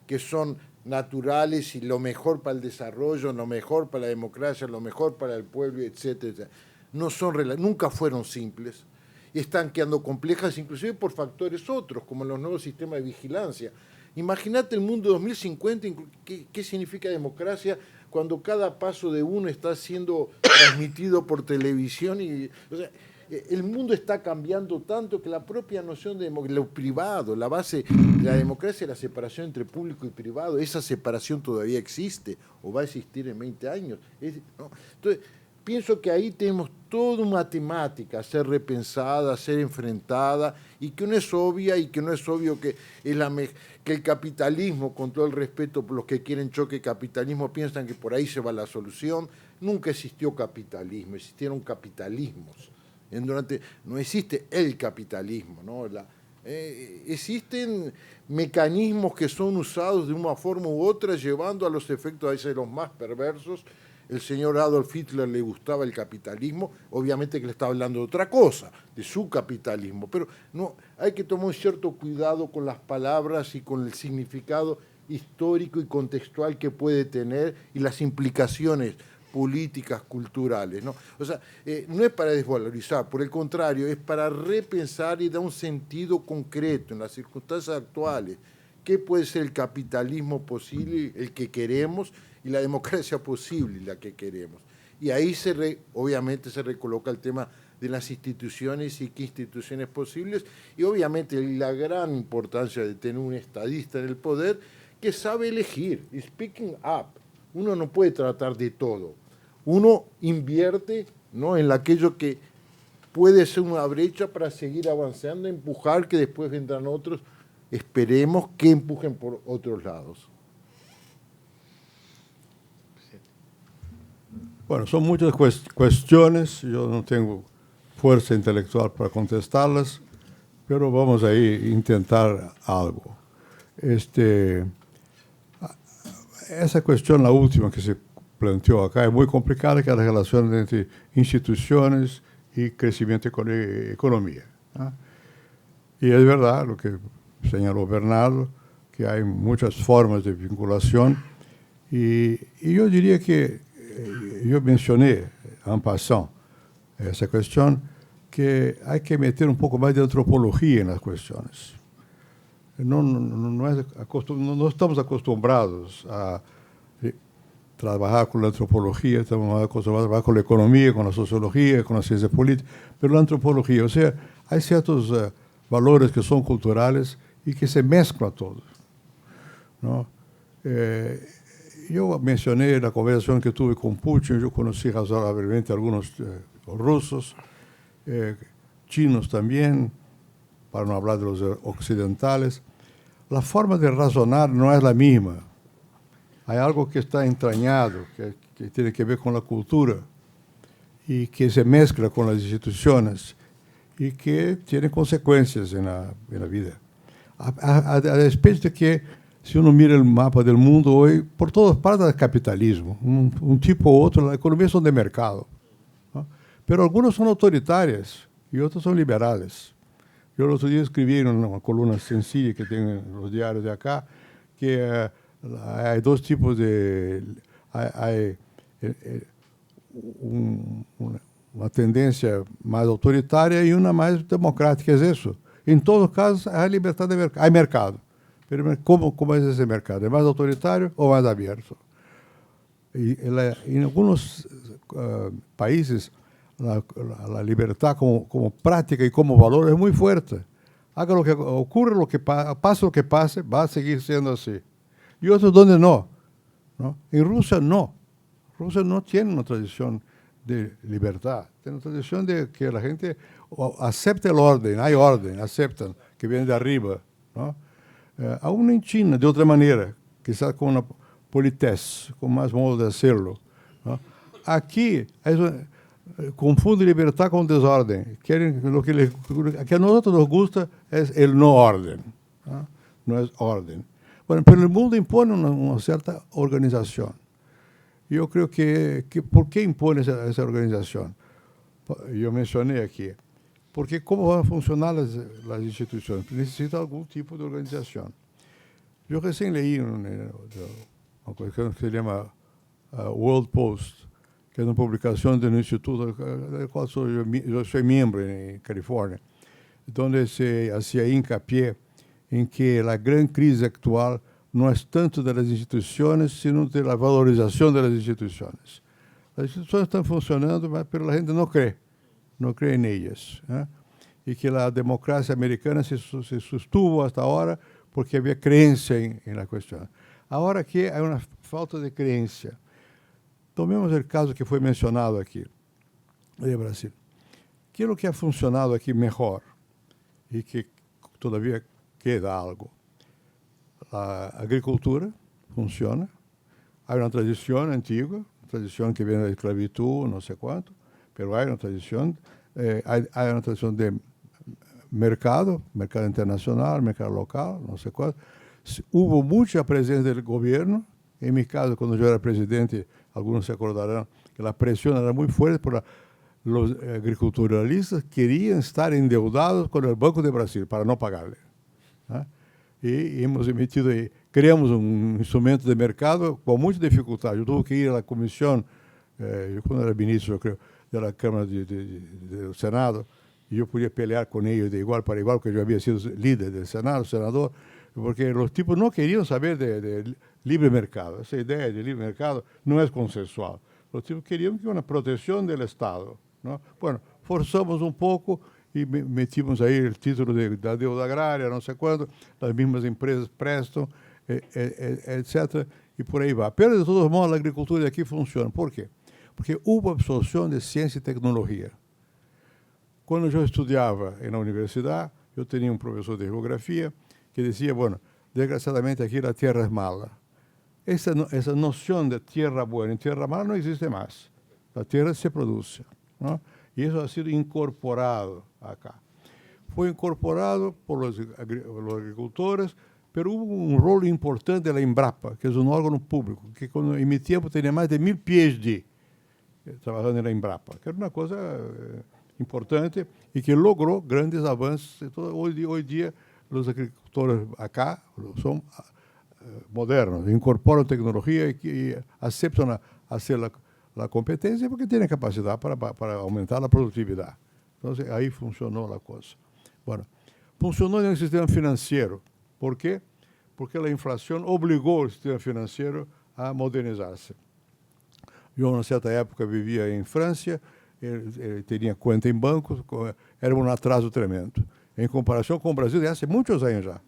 que son naturales y lo mejor para el desarrollo, lo mejor para la democracia, lo mejor para el pueblo, etcétera. Nunca fueron simples. Están quedando complejas inclusive por factores otros, como los nuevos sistemas de vigilancia. Imagínate el mundo 2050, ¿qué significa democracia cuando cada paso de uno está siendo transmitido por televisión? O sea, el mundo está cambiando tanto que la propia noción de lo privado, la base de la democracia es la separación entre público y privado. Esa separación todavía existe o va a existir en 20 años. ¿No? Entonces, pienso que ahí tenemos toda una temática a ser repensada, a ser enfrentada, y que no es obvia y que no es obvio que el capitalismo, con todo el respeto por los que quieren choque de capitalismo, piensan que por ahí se va la solución. Nunca existió capitalismo, existieron capitalismos. No existe el capitalismo, ¿no? Existen mecanismos que son usados de una forma u otra, llevando a los efectos a veces los más perversos, el señor Adolf Hitler le gustaba el capitalismo, obviamente que le está hablando de otra cosa, de su capitalismo, pero no, hay que tomar un cierto cuidado con las palabras y con el significado histórico y contextual que puede tener y las implicaciones políticas, culturales, ¿no? O sea, no es para desvalorizar, por el contrario, es para repensar y dar un sentido concreto en las circunstancias actuales. ¿Qué puede ser el capitalismo posible, el que queremos, y la democracia posible, la que queremos? Y ahí obviamente se recoloca el tema de las instituciones y qué instituciones posibles, y obviamente la gran importancia de tener un estadista en el poder que sabe elegir, speaking up. Uno no puede tratar de todo. Uno invierte, ¿no?, en aquello que puede ser una brecha para seguir avanzando, empujar, que después vendrán otros, esperemos que empujen por otros lados. Bueno, son muchas cuestiones, yo no tengo fuerza intelectual para contestarlas, pero vamos a intentar algo. Esa cuestión, la última que se planteó acá, es muy complicada, que es la relación entre instituciones y crecimiento y economía, ¿no? Y es verdad lo que señaló Bernardo, que hay muchas formas de vinculación, y yo diría que yo mencioné en passant esa cuestión, que hay que meter un poco más de antropología en las cuestiones. No estamos acostumbrados a trabajar con la antropología, estamos acostumbrados a trabajar con la economía, con la sociología, con la ciencia política, pero la antropología, o sea, hay ciertos valores que son culturales y que se mezclan todos, ¿no? Yo mencioné la conversación que tuve con Putin, yo conocí razonablemente algunos rusos, chinos también, para no hablar de los occidentales. La forma de razonar no es la misma. Hay algo que está entrañado, que tiene que ver con la cultura y que se mezcla con las instituciones y que tiene consecuencias en la vida. A despecho de que, si uno mira el mapa del mundo hoy, por todas partes es capitalismo. Un tipo u otro, las economías son de mercado, ¿no? Pero algunas son autoritarias y otras son liberales. Yo el otro día escribí en una columna sencilla que tienen los diarios de acá, que hay dos tipos de... Hay una tendencia más autoritaria y una más democrática, es eso. En todos los casos hay libertad de mercado, hay mercado. Pero ¿cómo es ese mercado? ¿Es más autoritario o más abierto? Y en algunos países la libertad como práctica y como valor es muy fuerte. Haga lo que ocurra, pase lo que pase, va a seguir siendo así. Y otros donde no, ¿no? En Rusia no. Rusia no tiene una tradición de libertad. Tiene una tradición de que la gente acepte el orden, hay orden, aceptan, que viene de arriba, ¿no? Aún en China, de otra manera, quizás con una politesse, con más modo de hacerlo, ¿no? Aquí confunde libertad con desorden. Quieren que a nosotros nos gusta es el no orden, ¿no? No es orden. Bueno, pero el mundo impone una cierta organización. Yo creo que ¿por qué impone esa organización? Yo mencioné aquí. Porque ¿cómo van a funcionar las instituciones? Necesita algún tipo de organización. Yo recién leí una cuestión que se llama World Post, que es una publicación de un instituto del cual yo soy miembro en California, donde se hacía hincapié en que la gran crisis actual no es tanto de las instituciones, sino de la valorización de las instituciones. Las instituciones están funcionando, pero la gente no cree en ellas, ¿eh? Y que la democracia americana se sostuvo hasta ahora porque había creencia en la cuestión. Ahora que hay una falta de creencia. Tomemos el caso que fue mencionado aquí, de Brasil. ¿Qué es lo que ha funcionado aquí mejor y que todavía queda algo? La agricultura funciona. Hay una tradición antigua, una tradición que viene de la esclavitud, no sé cuánto, pero hay una tradición. Hay una tradición de mercado internacional, mercado local, no sé cuál. Hubo mucha presencia del gobierno. En mi caso, cuando yo era presidente, algunos se acordarán que la presión era muy fuerte por los agriculturalistas querían estar endeudados con el Banco de Brasil para no pagarle. Y hemos emitido, creamos un instrumento de mercado con mucha dificultad. Yo tuve que ir a la comisión, yo cuando era ministro, yo creo, de la Cámara del Senado, y yo podía pelear con ellos de igual para igual, porque yo había sido líder del Senado, senador, porque los tipos no querían saber de libre mercado. Esa idea de libre mercado no es consensual. Los tipos querían que una protección del Estado, ¿no? Bueno, forzamos un poco y metimos ahí el título de la deuda agraria, no sé cuándo, las mismas empresas prestan, etc. Y por ahí va. Pero de todos modos la agricultura de aquí funciona. ¿Por qué? Porque hubo absorción de ciencia y tecnología. Cuando yo estudiaba en la universidad, yo tenía un profesor de geografía que decía, bueno, desgraciadamente aquí la tierra es mala. Esa noción de tierra buena y tierra mala no existe más. La tierra se produce, ¿no? Y eso ha sido incorporado acá. Fue incorporado por los agricultores, pero hubo un rol importante de la Embrapa, que es un órgano público, que en mi tiempo tenía más de 1000 PhD trabajando en la Embrapa, que era una cosa importante y que logró grandes avances. Hoy día los agricultores acá son modernos, incorporan tecnología y aceptan hacer la competencia porque tienen capacidad para aumentar la productividad. Entonces, ahí funcionó la cosa. Bueno, funcionó en el sistema financiero. ¿Por qué? Porque la inflación obligó al sistema financiero a modernizarse. Yo en una cierta época vivía en Francia, tenía cuenta en bancos, era un atraso tremendo. En comparación con Brasil de hace muchos años ya.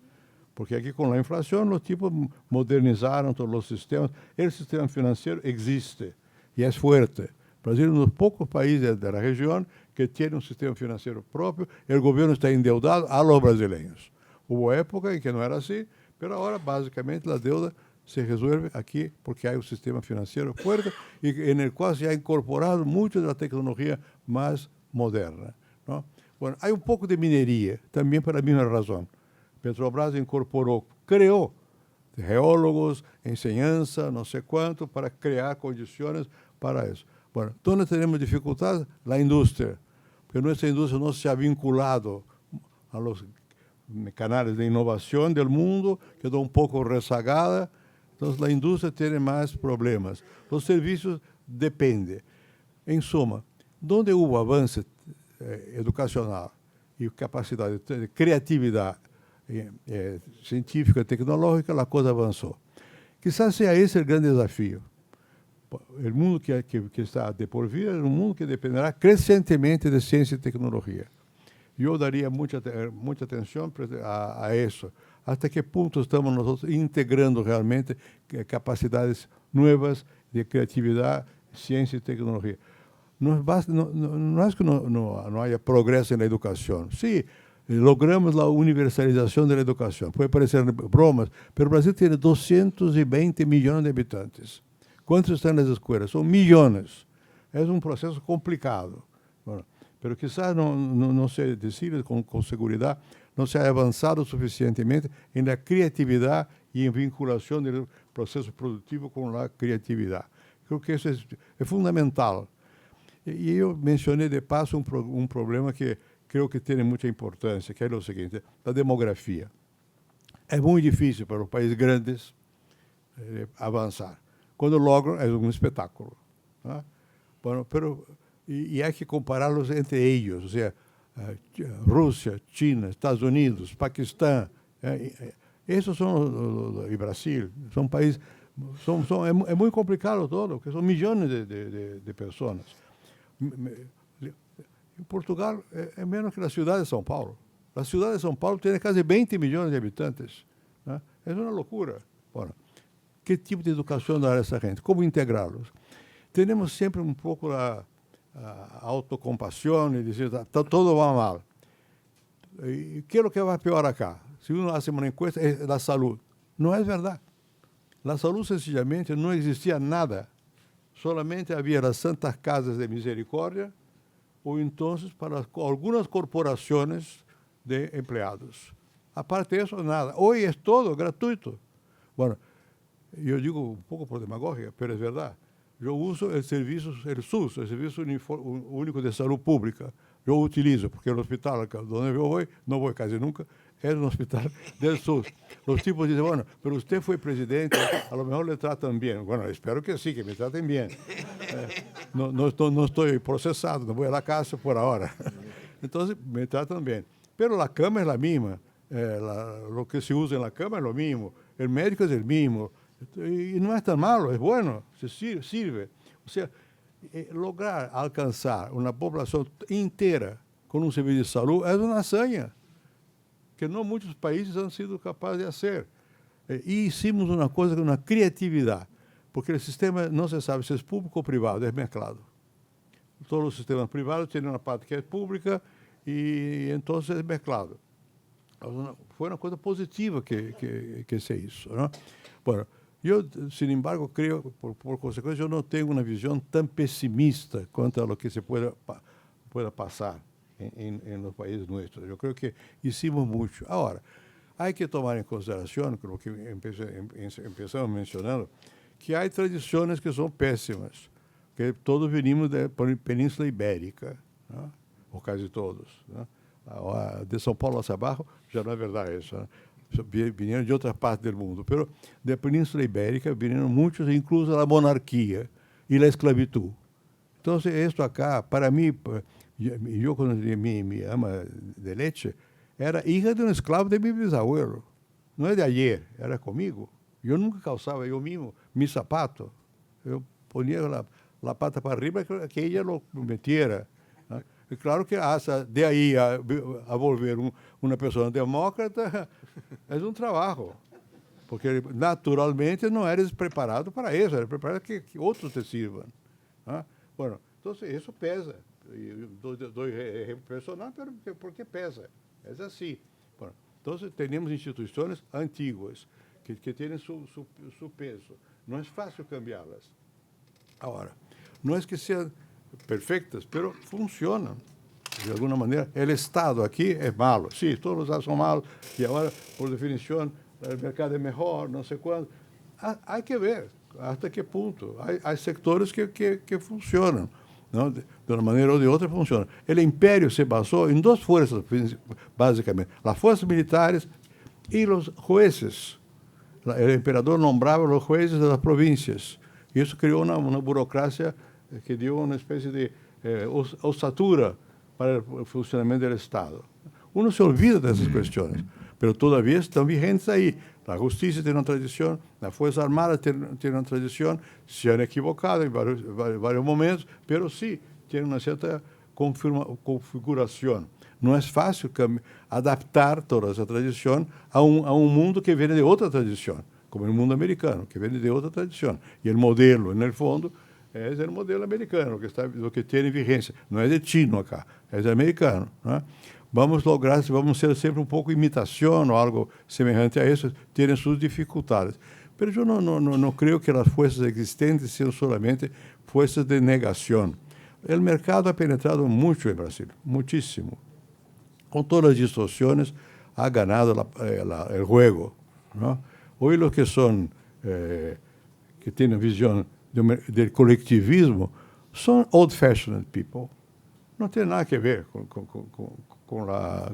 Porque aquí con la inflación los tipos modernizaron todos los sistemas. El sistema financiero existe y es fuerte. Brasil es uno de los pocos países de la región que tiene un sistema financiero propio. El gobierno está endeudado a los brasileños. Hubo época en que no era así, pero ahora básicamente la deuda se resuelve aquí porque hay un sistema financiero fuerte y en el cual se ha incorporado mucha de la tecnología más moderna, ¿no? Bueno, hay un poco de minería, también por la misma razón. Petrobras incorporó, creó geólogos, enseñanza, no sé cuánto, para crear condiciones para eso. Bueno, ¿dónde tenemos dificultad? La industria, porque nuestra industria no se ha vinculado a los canales de innovación del mundo, quedó un poco rezagada, entonces la industria tiene más problemas. Los servicios dependen. En suma, donde hubo avance educacional y capacidad de creatividad científica y tecnológica, la cosa avanzó. Quizás sea ese el gran desafío. El mundo que está de por vida es un mundo que dependerá crecientemente de ciencia y tecnología. Yo daría mucha atención a eso. ¿Hasta qué punto estamos nosotros integrando realmente capacidades nuevas de creatividad, ciencia y tecnología? No es que no haya progreso en la educación. Sí, logramos la universalización de la educación. Puede parecer bromas, pero Brasil tiene 220 millones de habitantes. ¿Cuántos están en las escuelas? Son millones. Es un proceso complicado. Bueno, pero quizás no se decide con seguridad, no se ha avanzado suficientemente en la creatividad y en vinculación del proceso productivo con la creatividad. Creo que eso es fundamental. Y yo mencioné de paso un problema que creo que tiene mucha importancia, que es lo siguiente, la demografía. Es muy difícil para los países grandes avanzar. Cuando logran, es un espectáculo, ¿no? Bueno, pero y hay que compararlos entre ellos, o sea, Rusia, China, Estados Unidos, Pakistán, esos son y Brasil, son países, es muy complicado todo, porque son millones de personas. En Portugal es menos que la ciudad de São Paulo. La ciudad de São Paulo tiene casi 20 millones de habitantes, ¿no? Es una locura. Bueno, ¿qué tipo de educación dar a esa gente? ¿Cómo integrarlos? Tenemos siempre un poco la autocompasión y decir, todo va mal. ¿Qué es lo que va peor acá? Si uno hace una encuesta, es la salud. No es verdad. La salud sencillamente no existía nada. Solamente había las santas casas de misericordia o entonces para algunas corporaciones de empleados. Aparte de eso, nada. Hoy es todo gratuito. Bueno, yo digo un poco por demagogia, pero es verdad. eu uso o serviço, o SUS, o Serviço Único de Saúde Pública. Eu utilizo, porque no hospital onde eu vou, não vou quase nunca, é no hospital del SUS. Os tipos dizem, bueno, pero usted foi presidente, a lo mejor le tratan bien. Bueno, espero que sí, que me traten bien. No estoy procesado, no voy a la cárcel por ahora. Entonces, me tratan bien. Pero la cama es la misma, lo que se usa en la cama es lo mismo, el médico es el mismo, y no es tan malo, es bueno, se sirve. O sea, lograr alcançar uma população inteira com um serviço de saúde é uma hazaña que não muitos países han sido capazes de fazer. E hicimos uma coisa com uma criatividade, porque o sistema não se sabe se é público ou privado, é mesclado. Todos os sistemas privados têm uma parte que é pública e então é mesclado. Foi uma coisa positiva que se isso, não? Bueno, eu, sin embargo, creio, por consequência, eu não tenho uma visão tão pessimista quanto a lo que se pueda passar em los países nossos. Eu creio que hicimos muito. Agora, há que tomar em consideração, como que empezamos mencionando, que há tradições que são péssimas, que todos venimos da Península Ibérica, não? Ou quase todos, não? De São Paulo a Sabarro já não é verdade isso, não? Vieram de outras partes do mundo, mas da Península Ibérica vieram muitos, incluso a monarquia e a esclavitud. Então, isso acá, para mim, eu quando minha ama de leite, era hija de um escravo de meu bisabuelo. Não é de ayer, era comigo. Eu nunca calçava eu mesmo meu sapato. Eu ponia a pata para arriba que ela lo metiera. Né? E claro que hasta de aí a volver uma pessoa demócrata é um trabalho, porque naturalmente não eres preparado para isso, era preparado que outros te sirvam. Né? Bueno, então isso pesa. Dou ejemplo personal, porque pesa. É assim. Bueno, então temos instituições antigas que têm seu peso. Não é fácil cambiá-las. Agora, não é que sejam perfeitas, mas funcionam. De alguma maneira, o Estado aqui é malo. Sim, todos os são malos, e agora, por definição, o mercado é melhor, não sei quando. Há que ver até que ponto. Há setores que funcionam. Não? De uma maneira ou de outra, funcionam. O Império se basou em duas forças, basicamente. As forças militares e os jueces. O imperador nombrava os jueces das províncias. Isso criou uma burocracia que deu uma espécie de osatura para o funcionamento do Estado. Uno se olvida dessas questões, mas todavia estão vigentes aí. A justiça tem uma tradição, a Força Armada tem uma tradição, se han equivocado em vários momentos, mas sim, tem uma certa configuração. Não é fácil adaptar toda essa tradição a um mundo que vem de outra tradição, como o mundo americano, que vem de outra tradição. E o modelo, no fundo, é o modelo americano, o que tem vigência. Não é de chino acá, é americano. Né? Vamos lograr, vamos ser sempre um pouco imitação ou algo semelhante a isso, terem suas dificuldades. Mas eu não creio que as forças existentes sejam solamente forças de negação. O mercado ha penetrado muito em Brasil, muitíssimo. Com todas as distorções, ha ganado o jogo. ¿No? Hoje, os que são, que têm a visão do coletivismo, são old-fashioned people. Não tem nada a ver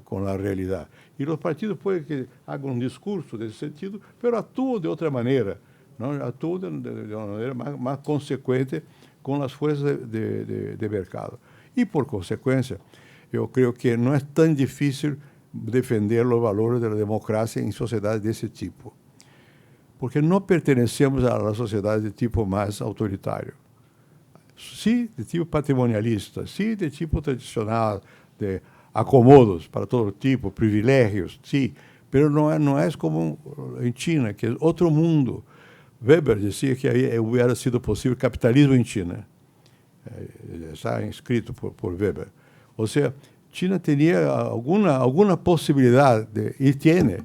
com a realidade. E os partidos podem que hagam um discurso nesse sentido, mas atuam de outra maneira. Não? Atuam de uma maneira mais consequente com as forças de mercado. E, por consequência, eu creio que não é tão difícil defender os valores da democracia em sociedades desse tipo. Porque não pertenecemos à sociedade de tipo mais autoritário. Sim, de tipo patrimonialista, sim, de tipo tradicional, de acomodos para todo tipo, privilégios, sim, mas não é como em China, que é outro mundo. Weber dizia que aí hubiera sido possível capitalismo em China. Está escrito por Weber. Ou seja, China tinha alguma possibilidade, e tem,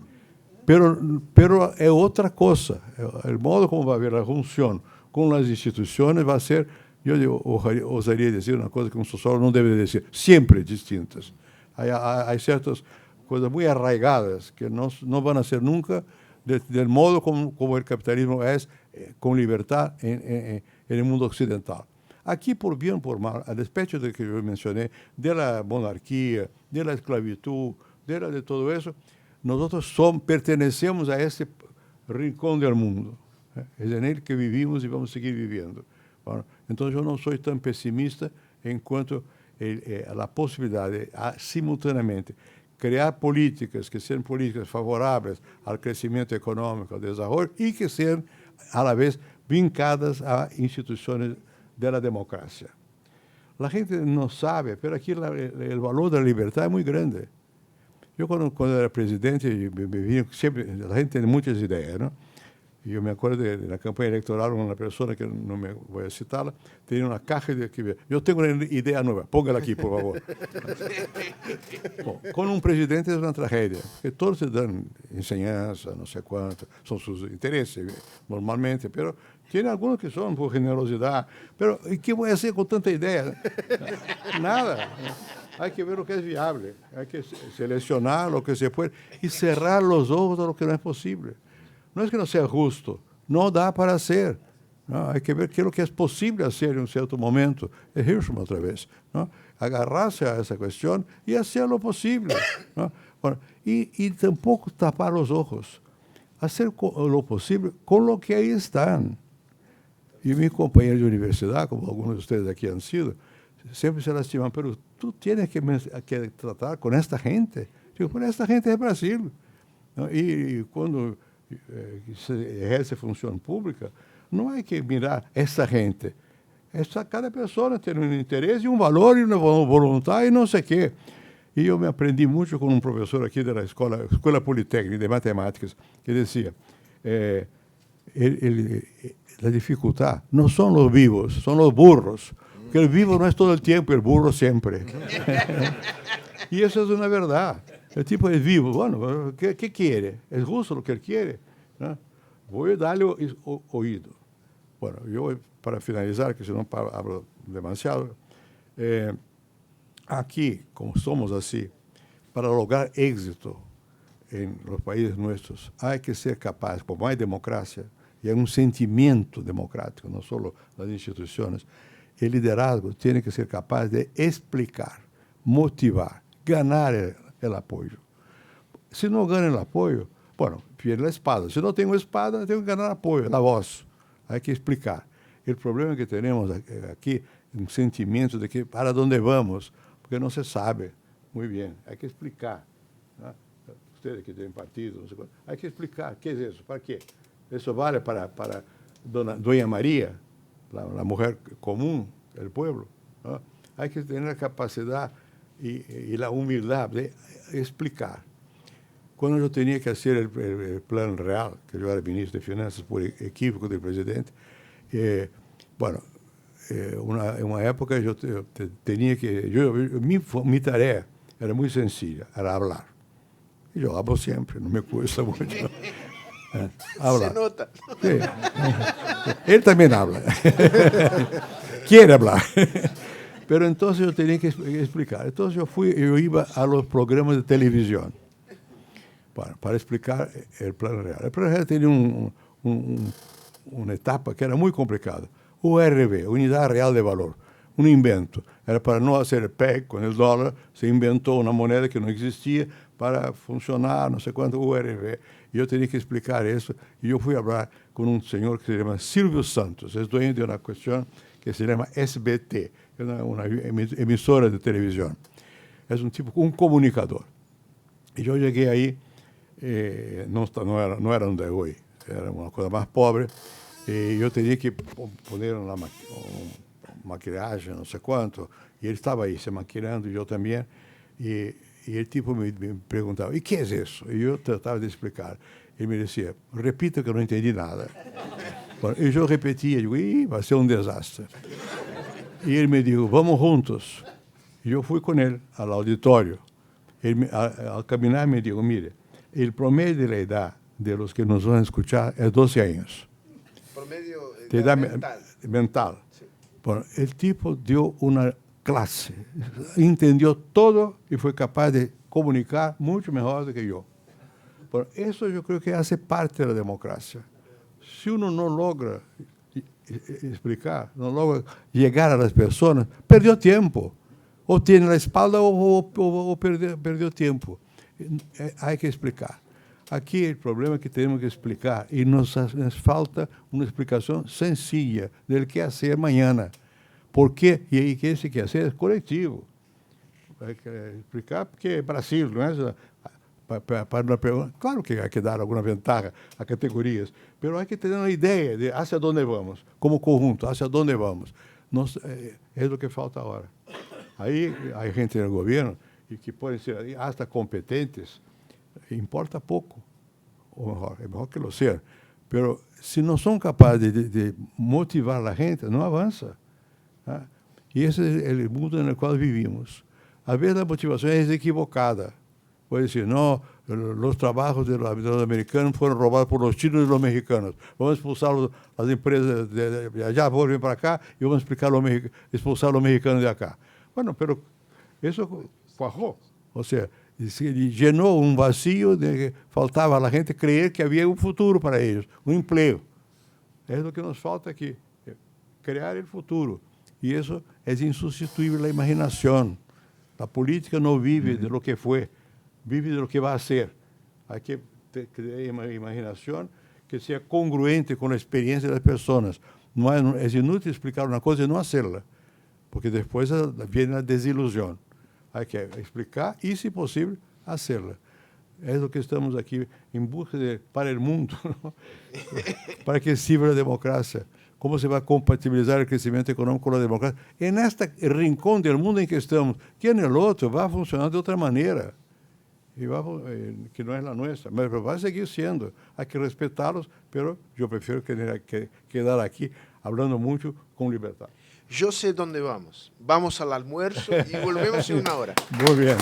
pero é outra coisa. O modo como vai haver a junção com as instituições vai ser, eu ousaria dizer uma coisa que um sociólogo não deve dizer, sempre distintas. Há certas coisas muito arraigadas que não vão ser nunca do modo como o capitalismo é, com liberdade en el mundo occidental. Aquí, por bien o por mal, a despecho de que yo mencioné, de la monarquía, de la esclavitud, de todo eso, nosotros pertenecemos a ese rincón del mundo. Es en él que vivimos y vamos a seguir viviendo. Bueno, entonces yo no soy tan pesimista en cuanto a la posibilidad de simultáneamente crear políticas que sean políticas favorables al crecimiento económico, al desarrollo, y que sean a la vez vincadas a instituciones de la democracia. La gente no sabe, pero aquí el valor de la libertad es muy grande. Yo cuando era presidente, siempre, la gente tiene muchas ideas, ¿no? Y yo me acuerdo de la campaña electoral, una persona que no me voy a citarla, tenía una caja de... Yo tengo una idea nueva, póngala aquí, por favor. Con un presidente es una tragedia, que todos se dan enseñanza, no sé cuánto, son sus intereses normalmente, pero tiene algunos que son por generosidad. Pero ¿qué voy a hacer con tanta idea? Nada. Hay que ver lo que es viable, hay que seleccionar lo que se puede y cerrar los ojos a lo que no es posible. No es que no sea justo, no da para hacer, ¿no? Hay que ver qué es lo que es posible hacer en un cierto momento. Es Hirschman otra vez, ¿no? Agarrarse a esa cuestión y hacer lo posible, ¿no? Bueno, y tampoco tapar los ojos, hacer lo posible con lo que ahí están. Y mis compañeros de universidad, como algunos de ustedes aquí han sido, siempre se lastiman, pero tú tienes que tratar con esta gente. Digo, pero esta gente es Brasil, ¿no? Y cuando se ejerce función pública, no hay que mirar esa gente. Cada persona tiene un interés y un valor y una voluntad y no sé qué. Y yo me aprendí mucho con un profesor aquí de la Escuela Politécnica de Matemáticas, que decía, la dificultad no son los vivos, son los burros. Que el vivo no es todo el tiempo, el burro siempre. Y eso es una verdad. El tipo es vivo. Bueno, ¿qué quiere? Es justo lo que él quiere, ¿no? Voy a darle oído. Bueno, yo para finalizar, que si no hablo demasiado, aquí, como somos así, para lograr éxito en los países nuestros, hay que ser capaz, como hay democracia, y hay un sentimiento democrático, no solo las instituciones, el liderazgo tiene que ser capaz de explicar, motivar, ganar el apoyo. Si no gana el apoyo, bueno, pierde la espada. Si no tengo espada, tengo que ganar apoyo, la voz. Hay que explicar. El problema que tenemos aquí, un sentimiento de que para dónde vamos, porque no se sabe muy bien. Hay que explicar, ¿no? Ustedes que tienen partido, no sé cuál, hay que explicar qué es eso, para qué. Eso vale para Doña María, la mujer común del pueblo, ¿no? Hay que tener la capacidad y la humildad de explicar. Cuando yo tenía que hacer el plan real, que yo era ministro de Finanzas por equívoco del presidente, en una época yo tenía que... mi tarea era muy sencilla, era hablar. Y yo hablo siempre, no me cuesta mucho. Hablar. Se nota. Sí. Él también habla. Quiere hablar. Pero entonces yo tenía que explicar. Entonces yo iba a los programas de televisión para explicar el plan real. El plan real tenía una etapa que era muy complicada. URV, Unidad Real de Valor, un invento. Era para no hacer el PEG con el dólar, se inventó una moneda que no existía para funcionar, no sé cuánto, URV. Y yo tenía que explicar eso. Y yo fui a hablar con un señor que se llama Silvio Santos, es dueño de una cuestión que se llama SBT, una emisora de televisión. Es un tipo, un comunicador. Y yo llegué ahí, no era donde hoy, era una cosa más pobre, y yo tenía que poner una maquillaje, no sé cuánto, y él estaba ahí se maquillando, y yo también, y el tipo me preguntaba, ¿y qué es eso? Y yo trataba de explicar. Él me decía, repito que no entendí nada. Bueno, y yo repetía, digo, va a ser un desastre. Y él me dijo, vamos juntos. Y yo fui con él al auditorio. Él, al caminar me dijo, mire, el promedio de la edad de los que nos van a escuchar es 12 años. Promedio de edad mental. Sí. Bueno, el tipo dio una clase, entendió todo y fue capaz de comunicar mucho mejor do que yo. Bueno, eso yo creo que hace parte de la democracia. Si uno no logra explicar, no logra llegar a las personas, perdió tiempo. O tiene la espalda o perdió tiempo. Hay que explicar. Aquí el problema es que tenemos que explicar y nos falta una explicación sencilla del qué hacer mañana. ¿Por qué? Y que ese qué hacer es colectivo. Hay que explicar porque Brasil, ¿no es? Claro que hay que dar alguna ventaja a categorías, pero hay que tener una idea de hacia dónde vamos, como conjunto, hacia dónde vamos. Es lo que falta ahora. Aí hay gente en el gobierno y que pueden ser hasta competentes, importa pouco, ou mejor, es mejor que lo sean, pero si no son capaces de motivar a la gente, no avanza. ¿Ah? Y ese es el mundo en el cual vivimos. A veces la motivación es equivocada. Puede decir, no, los trabajos de los americanos fueron robados por los chinos y los mexicanos. Vamos a expulsar las empresas de allá, vuelven para acá y vamos a expulsar a los mexicanos de acá. Bueno, pero eso cuajó. O sea, llenó un vacío de que faltaba a la gente creer que había un futuro para ellos, un empleo. Es lo que nos falta aquí, crear el futuro. Y eso es insustituible la imaginación. La política no vive de lo que fue, vive de lo que va a ser. Hay que crear una imaginación que sea congruente con la experiencia de las personas. No es inútil explicar una cosa y no hacerla, porque después viene la desilusión. Hay que explicar y, si posible, hacerla. Es lo que estamos aquí en busca de para el mundo, ¿no? Para que sirva la democracia. ¿Cómo se va a compatibilizar el crecimiento económico con la democracia? En este rincón del mundo en que estamos, que en el otro va a funcionar de otra manera, y que no es la nuestra, pero va a seguir siendo. Hay que respetarlos, pero yo prefiero quedar aquí hablando mucho con libertad. Yo sé dónde vamos. Vamos al almuerzo y volvemos en una hora. Muy bien.